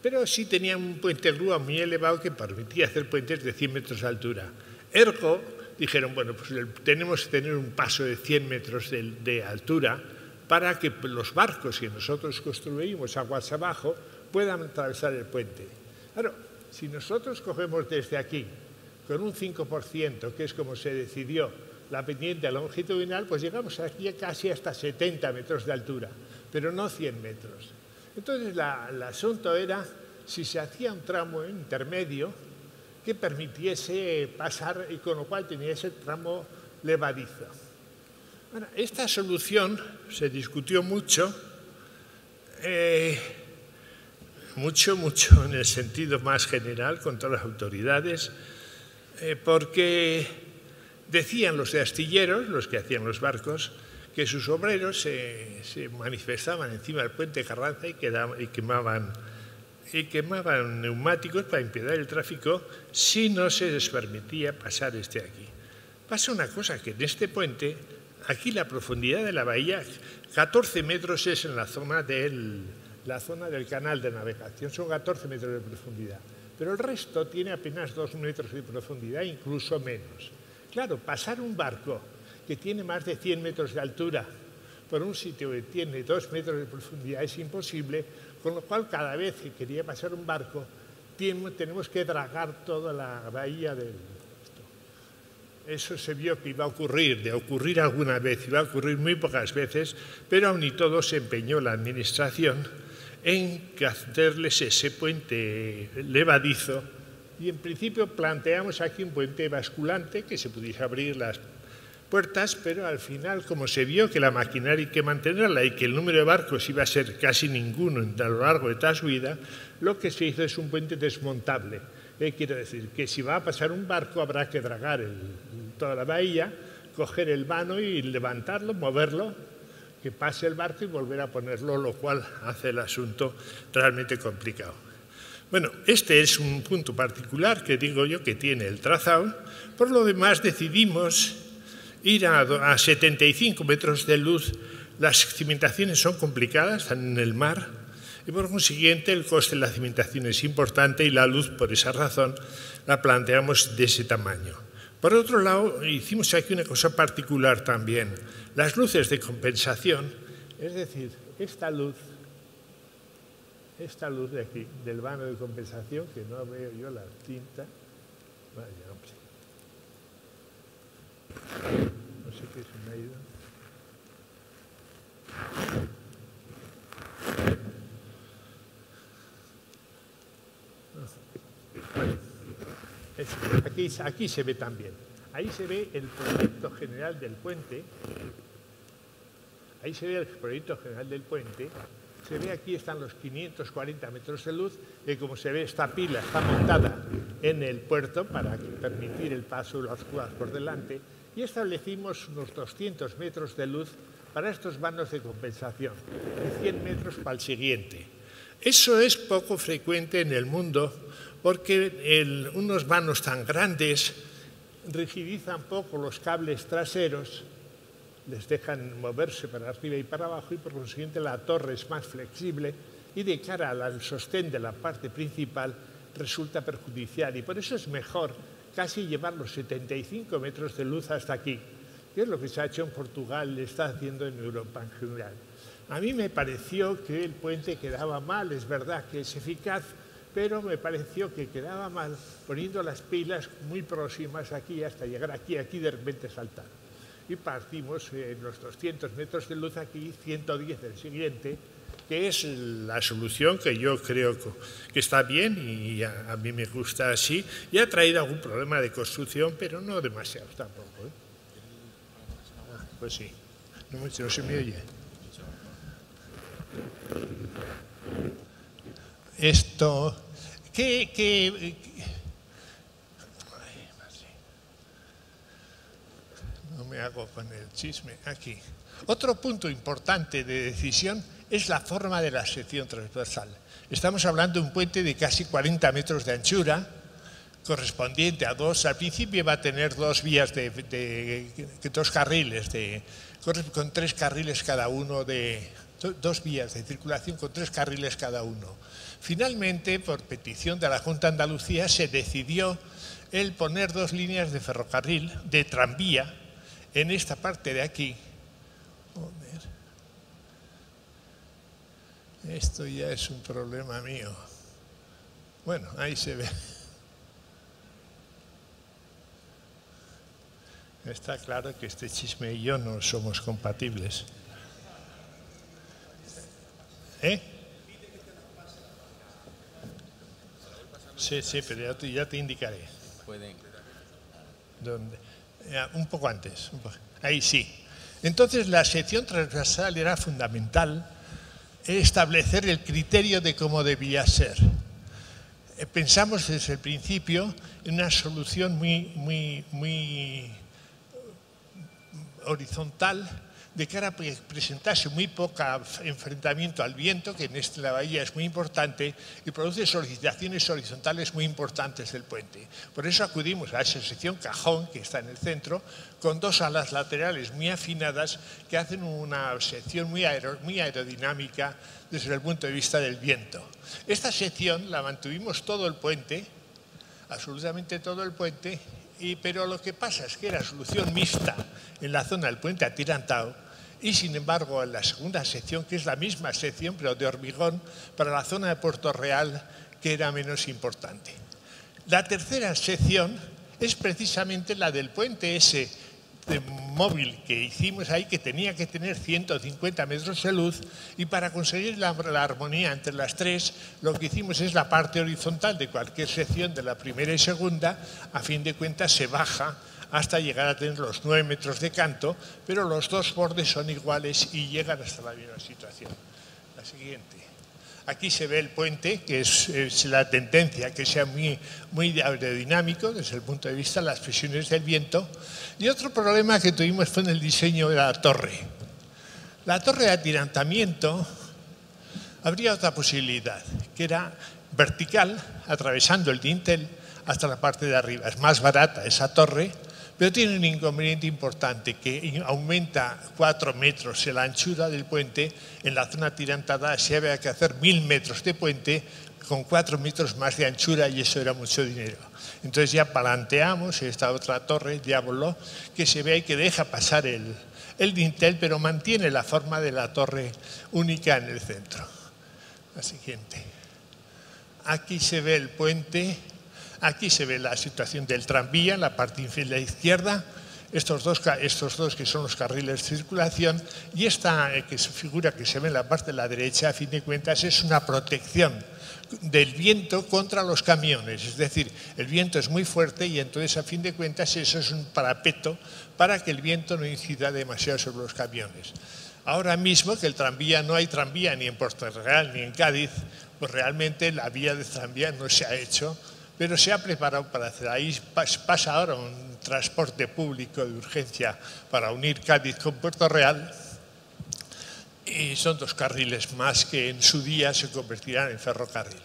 pero sí tenían un puente grúa muy elevado que permitía hacer puentes de 100 metros de altura. Ergo, dijeron, bueno, pues tenemos que tener un paso de 100 metros de altura para que los barcos que nosotros construimos aguas abajo puedan atravesar el puente. Claro, si nosotros cogemos desde aquí con un 5%, que es como se decidió la pendiente longitudinal, pues llegamos aquí casi hasta 70 metros de altura, pero no 100 metros. Entonces, el asunto era si se hacía un tramo intermedio que permitiese pasar y con lo cual tenía ese tramo levadizo. Bueno, esta solución se discutió mucho en el sentido más general con todas las autoridades, porque decían los de astilleros, los que hacían los barcos, que sus obreros se manifestaban encima del puente Carranza y quemaban neumáticos para impedir el tráfico si no se les permitía pasar aquí. Pasa una cosa, que en este puente, aquí la profundidad de la bahía, 14 metros es en la zona del canal de navegación, son 14 metros de profundidad. pero el resto tiene apenas 2 metros de profundidad, incluso menos. Claro, pasar un barco que tiene más de 100 metros de altura por un sitio que tiene 2 metros de profundidad es imposible, con lo cual cada vez que quería pasar un barco tenemos que dragar toda la bahía del... Eso se vio que iba a ocurrir, de ocurrir alguna vez, iba a ocurrir muy pocas veces, pero aún y todo se empeñó la Administración en hacerles ese puente levadizo y en principio planteamos aquí un puente basculante que se pudiese abrir las puertas, pero al final, como se vio que la maquinaria hay que mantenerla y que el número de barcos iba a ser casi ninguno a lo largo de toda su vida, lo que se hizo es un puente desmontable. Quiero decir que si va a pasar un barco habrá que dragar toda la bahía, coger el vano y levantarlo, moverlo, que pase el barco y volver a ponerlo, lo cual hace el asunto realmente complicado. Bueno, este es un punto particular que digo yo que tiene el trazado. Por lo demás decidimos ir a 75 metros de luz. Las cimentaciones son complicadas, están en el mar, y por consiguiente el coste de la cimentación es importante y la luz, por esa razón, la planteamos de ese tamaño. Por otro lado, hicimos aquí una cosa particular también. Las luces de compensación, es decir, esta luz de aquí, del vano de compensación, que no veo yo la tinta, vaya, hombre. No sé qué se me ha ido. Aquí se ve también. Ahí se ve el proyecto general del puente. Ahí se ve el proyecto general del puente. Se ve aquí están los 540 metros de luz, que como se ve esta pila está montada en el puerto para permitir el paso de las cubas por delante, y establecimos unos 200 metros de luz para estos vanos de compensación y 100 metros para el siguiente. Eso es poco frecuente en el mundo porque unos vanos tan grandes rigidizan poco los cables traseros, les dejan moverse para arriba y para abajo y por consiguiente la torre es más flexible y de cara al sostén de la parte principal resulta perjudicial y por eso es mejor casi llevar los 75 metros de luz hasta aquí, que es lo que se ha hecho en Portugal y está haciendo en Europa en general. A mí me pareció que el puente quedaba mal, es verdad que es eficaz, pero me pareció que quedaba mal poniendo las pilas muy próximas aquí hasta llegar aquí de repente saltar. Y partimos en los 200 metros de luz aquí, 110 del siguiente, que es la solución que yo creo que está bien y a mí me gusta así. Y ha traído algún problema de construcción, pero no demasiado tampoco, ¿eh? Pues sí, no se me oye. Esto, no me hago con el chisme aquí. Otro punto importante de decisión es la forma de la sección transversal. Estamos hablando de un puente de casi 40 metros de anchura, correspondiente a dos. Al principio va a tener dos vías dos carriles, con 3 carriles cada uno, dos vías de circulación con 3 carriles cada uno. Finalmente, por petición de la Junta de Andalucía, se decidió el poner 2 líneas de ferrocarril, de tranvía, en esta parte de aquí. Esto ya es un problema mío. Bueno, ahí se ve. Está claro que este chisme y yo no somos compatibles. ¿Eh? Sí, pero ya te indicaré. ¿Dónde? Un poco antes. Ahí sí. Entonces, la sección transversal era fundamental establecer el criterio de cómo debía ser. Pensamos desde el principio en una solución muy horizontal, de cara a presentarse muy poco enfrentamiento al viento, que en la bahía es muy importante, y produce solicitaciones horizontales muy importantes del puente. Por eso acudimos a esa sección cajón, que está en el centro, con dos alas laterales muy afinadas que hacen una sección muy aerodinámica desde el punto de vista del viento. Esta sección la mantuvimos todo el puente, absolutamente todo el puente, pero lo que pasa es que era solución mixta en la zona del puente atirantado y, sin embargo, en la segunda sección, que es la misma sección, pero de hormigón, para la zona de Puerto Real, que era menos importante. La tercera sección es precisamente la del puente ese de móvil que hicimos ahí, que tenía que tener 150 metros de luz, y para conseguir la armonía entre las tres, lo que hicimos es la parte horizontal de cualquier sección de la primera y segunda, a fin de cuentas se baja hasta llegar a tener los 9 metros de canto, pero los dos bordes son iguales y llegan hasta la misma situación. La siguiente. Aquí se ve el puente, que es la tendencia que sea muy aerodinámico desde el punto de vista de las presiones del viento. Y otro problema que tuvimos fue en el diseño de la torre. La torre de atirantamiento, habría otra posibilidad, que era vertical, atravesando el dintel hasta la parte de arriba. Es más barata esa torre, pero tiene un inconveniente importante, que aumenta 4 metros la anchura del puente. En la zona atirantada se había que hacer 1000 metros de puente con 4 metros más de anchura, y eso era mucho dinero. Entonces ya planteamos esta otra torre, Diablo, que se ve ahí, que deja pasar el dintel, pero mantiene la forma de la torre única en el centro. La siguiente. Aquí se ve el puente. Aquí se ve la situación del tranvía en la parte inferior de la izquierda, estos dos que son los carriles de circulación, y esta que se figura que se ve en la parte de la derecha, a fin de cuentas, es una protección del viento contra los camiones. Es decir, el viento es muy fuerte y entonces, a fin de cuentas, eso es un parapeto para que el viento no incida demasiado sobre los camiones. Ahora mismo, que el tranvía, no hay tranvía ni en Puerto Real ni en Cádiz, pues realmente la vía de tranvía no se ha hecho, pero se ha preparado para hacer. Ahí pasa ahora un transporte público de urgencia para unir Cádiz con Puerto Real, y son 2 carriles más que en su día se convertirán en ferrocarril.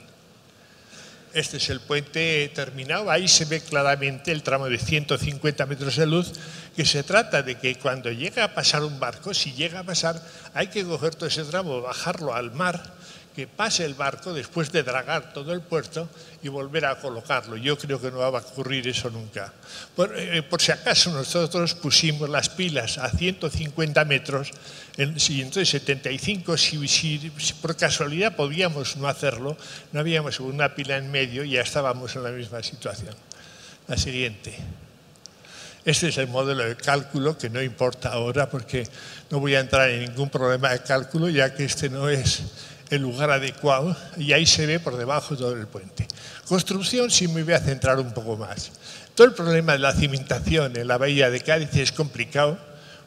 Este es el puente terminado. Ahí se ve claramente el tramo de 150 metros de luz, que se trata de que cuando llega a pasar un barco, si llega a pasar, hay que coger todo ese tramo, bajarlo al mar, que pase el barco después de dragar todo el puerto y volver a colocarlo. Yo creo que no va a ocurrir eso nunca. Por si acaso, nosotros pusimos las pilas a 150 metros, y entonces 75, si por casualidad podíamos no hacerlo, no habíamos una pila en medio y ya estábamos en la misma situación. La siguiente. Este es el modelo de cálculo, que no importa ahora porque no voy a entrar en ningún problema de cálculo, ya que este no es el lugar adecuado, y ahí se ve por debajo todo el puente. Construcción, sí me voy a centrar un poco más. Todo el problema de la cimentación en la bahía de Cádiz es complicado,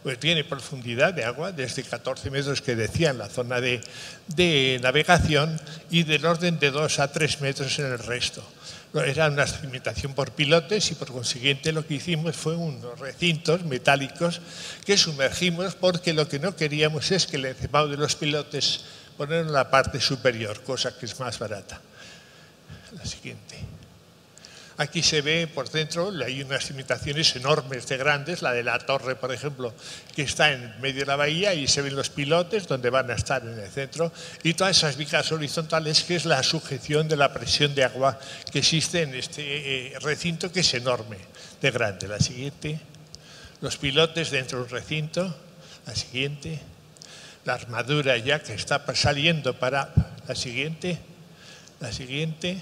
pues tiene profundidad de agua, desde 14 metros que decía en la zona de navegación, y del orden de 2 a 3 metros en el resto. Era una cimentación por pilotes, y por consiguiente lo que hicimos fue unos recintos metálicos que sumergimos, porque lo que no queríamos es que el encebado de los pilotes poner en la parte superior, cosa que es más barata. La siguiente. Aquí se ve por dentro, hay unas cimentaciones enormes de grandes, la de la torre, por ejemplo, que está en medio de la bahía, y se ven los pilotes donde van a estar en el centro, y todas esas vigas horizontales, que es la sujeción de la presión de agua que existe en este recinto, que es enorme, de grande. La siguiente. Los pilotes dentro del recinto. La siguiente. La armadura ya que está saliendo para la siguiente. La siguiente.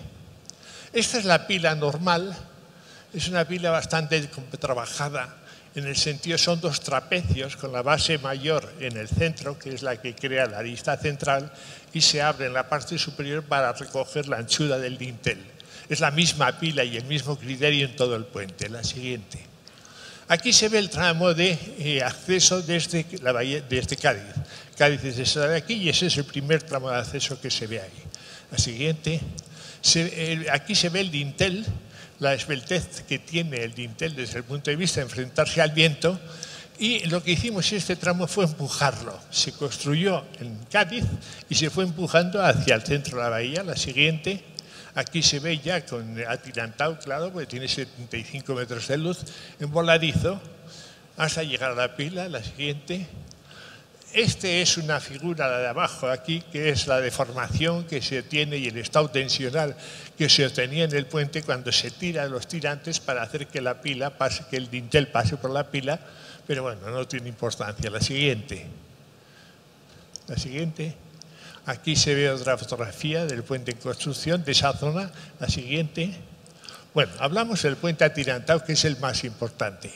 Esta es la pila normal. Es una pila bastante trabajada, en el sentido, son 2 trapecios con la base mayor en el centro, que es la que crea la arista central, y se abre en la parte superior para recoger la anchura del dintel. Es la misma pila y el mismo criterio en todo el puente. La siguiente. Aquí se ve el tramo de acceso desde Cádiz. Cádiz es esa de aquí, y ese es el primer tramo de acceso que se ve ahí. La siguiente. Aquí se ve el dintel, la esbeltez que tiene el dintel desde el punto de vista de enfrentarse al viento, Y lo que hicimos en este tramo fue empujarlo. Se construyó en Cádiz y se fue empujando hacia el centro de la bahía. La siguiente, aquí se ve ya con atirantado, claro, porque tiene 75 metros de luz, en voladizo, hasta llegar a la pila. La siguiente. Este es una figura, la de abajo aquí, que es la deformación que se tiene y el estado tensional que se obtenía en el puente cuando se tiran los tirantes para hacer que la pila pase, que el dintel pase por la pila, pero bueno, no tiene importancia. La siguiente. La siguiente. Aquí se ve otra fotografía del puente en construcción de esa zona. La siguiente. Bueno, hablamos del puente atirantado, que es el más importante.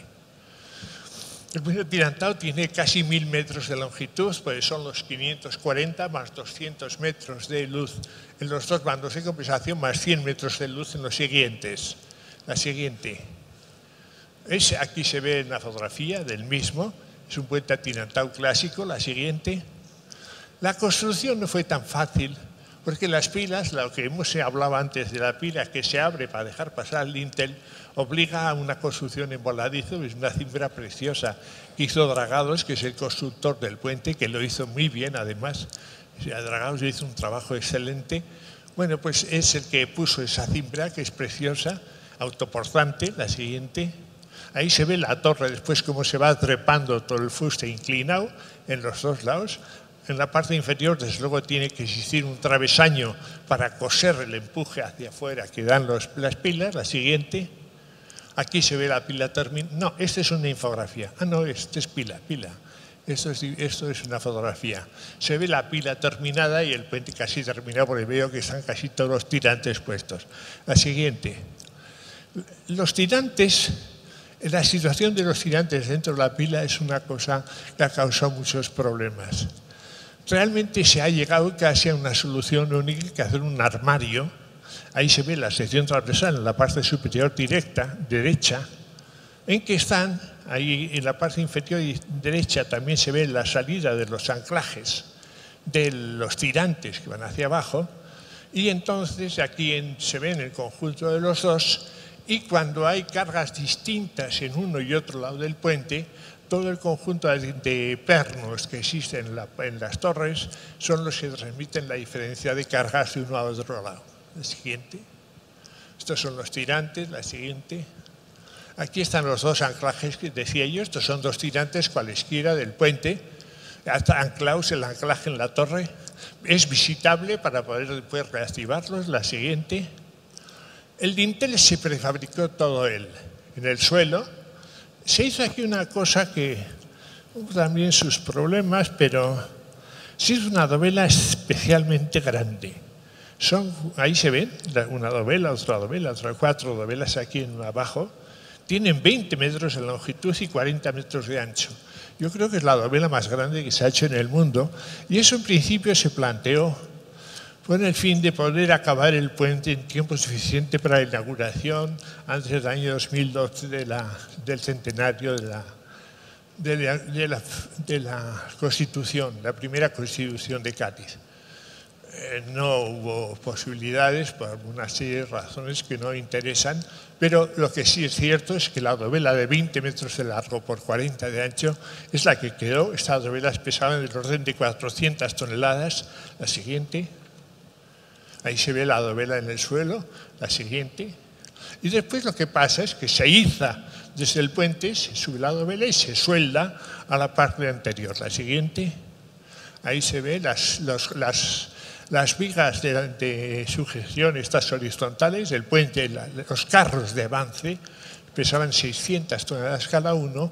El puente atirantado tiene casi 1000 metros de longitud, pues son los 540 más 200 metros de luz en los dos bandos de compensación, más 100 metros de luz en los siguientes. La siguiente. Aquí se ve en la fotografía del mismo, es un puente atirantado clásico. La siguiente. La construcción no fue tan fácil, porque las pilas, lo que hemos hablado antes de la pila que se abre para dejar pasar el dintel, obliga a una construcción en voladizo. Es una cimbra preciosa que hizo Dragados, que es el constructor del puente, que lo hizo muy bien además. Dragados hizo un trabajo excelente. Bueno, pues es el que puso esa cimbra, que es preciosa, autoportante. La siguiente. Ahí se ve la torre, después cómo se va trepando todo el fuste inclinado en los dos lados. En la parte inferior, desde luego, tiene que existir un travesaño para coser el empuje hacia afuera que dan las pilas. La siguiente. Aquí se ve la pila terminada. No, esta es una infografía. Ah, no, esta es pila. Esto es una fotografía. Se ve la pila terminada y el puente casi terminado, porque veo que están casi todos los tirantes puestos. La siguiente. Los tirantes, la situación de los tirantes dentro de la pila es una cosa que ha causado muchos problemas. Realmente se ha llegado casi a una solución única, que hacer un armario. Ahí se ve la sección transversal en la parte superior derecha, en que están, ahí en la parte inferior derecha también se ve la salida de los anclajes de los tirantes que van hacia abajo, y entonces aquí se ve en el conjunto de los dos, y cuando hay cargas distintas en uno y otro lado del puente, todo el conjunto de pernos que existen en las torres son los que transmiten la diferencia de cargas de uno a otro lado. La siguiente. Estos son los tirantes. La siguiente. Aquí están los dos anclajes que decía yo. Estos son dos tirantes cualesquiera del puente. Hasta anclados, el anclaje en la torre. Es visitable para poder reactivarlos. La siguiente. El dintel se prefabricó todo él en el suelo. Se hizo aquí una cosa que hubo también sus problemas, pero se hizo una dovela especialmente grande. Ahí se ven una dovela, otra dovela, otras 4 dovelas aquí abajo. Tienen 20 metros de longitud y 40 metros de ancho. Yo creo que es la dovela más grande que se ha hecho en el mundo. Y eso en principio se planteó con el fin de poder acabar el puente en tiempo suficiente para la inauguración antes del año 2012 del centenario de la Constitución, la primera Constitución de Cádiz. No hubo posibilidades por una serie de razones que no interesan, pero lo que sí es cierto es que la dovela de 20 metros de largo por 40 de ancho es la que quedó. Estas dovelas pesaban del orden de 400 toneladas. La siguiente. Ahí se ve la dovela en el suelo. La siguiente. Y después lo que pasa es que se iza desde el puente, se sube la dovela y se suelda a la parte anterior. La siguiente. Ahí se ve las vigas de sujeción, estas horizontales, del puente, los carros de avance, pesaban 600 toneladas cada uno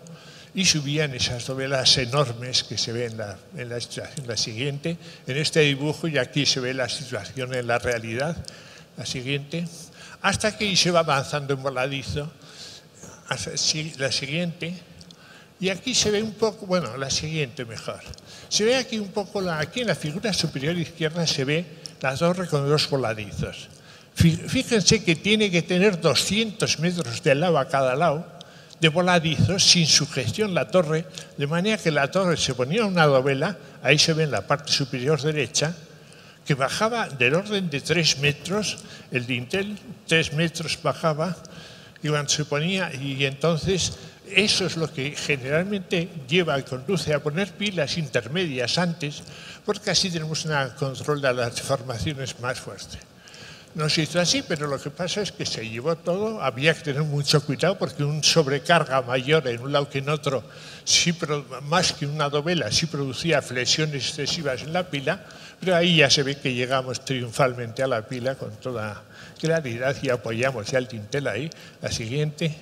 y subían esas dovelas enormes que se ven en la situación. La siguiente, en este dibujo, y aquí se ve la situación en la realidad. La siguiente, hasta que se va avanzando en voladizo. La siguiente, y aquí se ve un poco, bueno, la siguiente mejor. Se ve aquí un poco, aquí en la figura superior izquierda se ve la torre con 2 voladizos. Fíjense que tiene que tener 200 metros de lado a cada lado de voladizos sin sujeción la torre, de manera que la torre se ponía una dovela, ahí se ve en la parte superior derecha, que bajaba del orden de 3 metros, el dintel 3 metros bajaba, Y cuando se ponía, y entonces eso es lo que generalmente conduce a poner pilas intermedias antes, porque así tenemos un control de las deformaciones más fuerte. No se hizo así, pero lo que pasa es que se llevó todo, había que tener mucho cuidado porque un sobrecarga mayor en un lado que en otro, más que una dovela, sí producía flexiones excesivas en la pila, pero ahí ya se ve que llegamos triunfalmente a la pila con toda claridad y apoyamos ya el dintel ahí. La siguiente,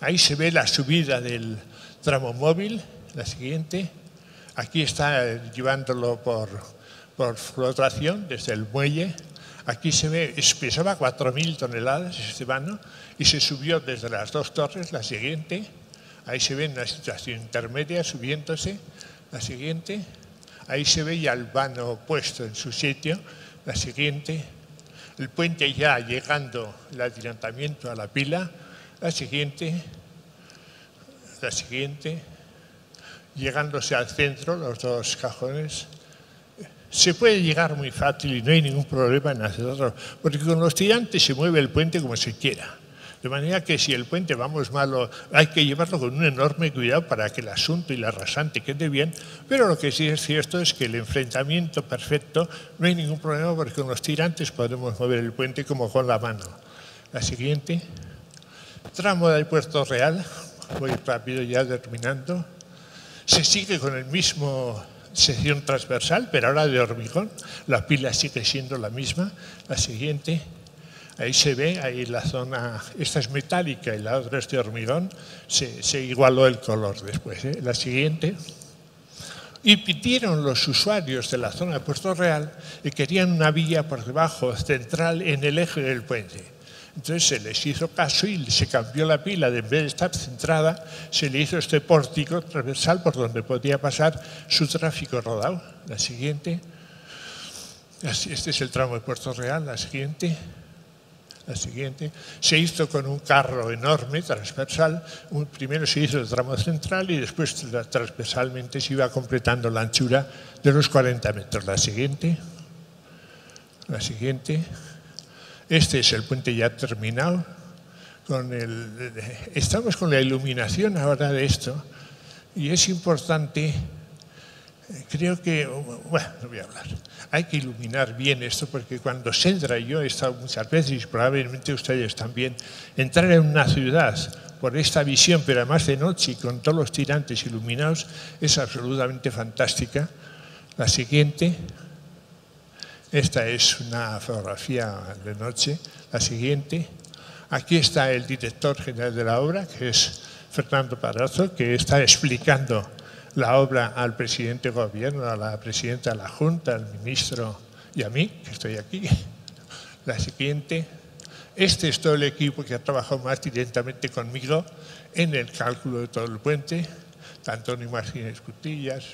ahí se ve la subida del tramo móvil, la siguiente, aquí está llevándolo por flotación desde el muelle. Aquí se ve, pesaba 4.000 toneladas este vano y se subió desde las dos torres, la siguiente. Ahí se ve en una situación intermedia subiéndose, la siguiente. Ahí se ve ya el vano puesto en su sitio, la siguiente. El puente ya llegando, el adelantamiento a la pila, la siguiente. La siguiente. Llegándose al centro, los dos cajones. Se puede llegar muy fácil y no hay ningún problema en hacerlo, porque con los tirantes se mueve el puente como se quiera. De manera que si el puente vamos malo, hay que llevarlo con un enorme cuidado para que el asunto y la rasante quede bien, pero lo que sí es cierto es que el enfrentamiento perfecto no hay ningún problema porque con los tirantes podemos mover el puente como con la mano. La siguiente, tramo del Puerto Real, voy rápido ya terminando, se sigue con el mismo sección transversal, pero ahora de hormigón. La pila sigue siendo la misma. La siguiente, ahí se ve, ahí la zona, esta es metálica y la otra es de hormigón, se igualó el color después. La siguiente, y pidieron los usuarios de la zona de Puerto Real y querían una vía por debajo central en el eje del puente. Entonces se les hizo caso y se cambió la pila, en vez de estar centrada, se le hizo este pórtico transversal por donde podía pasar su tráfico rodado. La siguiente, este es el tramo de Puerto Real, la siguiente, se hizo con un carro enorme, transversal, primero se hizo el tramo central y después transversalmente se iba completando la anchura de los 40 metros. La siguiente. Este es el puente ya terminado. Estamos con la iluminación ahora de esto y es importante, creo que, bueno, no voy a hablar, hay que iluminar bien esto porque cuando Sendra y yo he estado muchas veces y probablemente ustedes también, entrar en una ciudad por esta visión, pero además de noche y con todos los tirantes iluminados, es absolutamente fantástica. La siguiente. Esta es una fotografía de noche. La siguiente. Aquí está el director general de la obra, que es Fernando Parazo, que está explicando la obra al presidente de gobierno, a la presidenta de la Junta, al ministro y a mí, que estoy aquí. La siguiente. Este es todo el equipo que ha trabajado más directamente conmigo en el cálculo de todo el puente. Antonio Martínez Cutillas,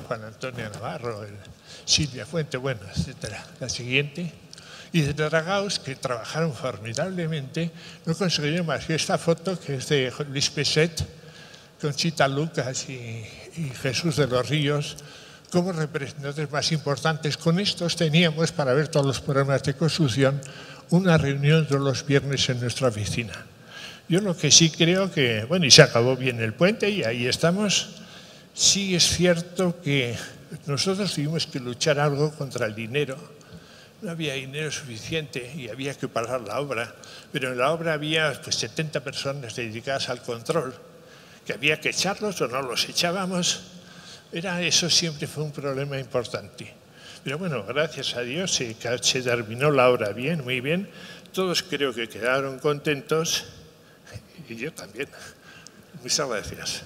Juan Antonio Navarro, Silvia Fuente, bueno, etcétera. La siguiente. Y de Dragaos, que trabajaron formidablemente, no consiguieron más que esta foto, que es de Luis Peset, Conchita Lucas y Jesús de los Ríos, como representantes más importantes. Con estos teníamos, para ver todos los problemas de construcción, una reunión todos los viernes en nuestra oficina. Yo lo que sí creo que, bueno, y se acabó bien el puente y ahí estamos. Sí es cierto que nosotros tuvimos que luchar algo contra el dinero. No había dinero suficiente y había que pagar la obra, pero en la obra había 70 personas dedicadas al control, que había que echarlos o no los echábamos. Eso siempre fue un problema importante. Pero bueno, gracias a Dios se terminó la obra bien, muy bien. Todos creo que quedaron contentos. Y yo también. Muchas gracias.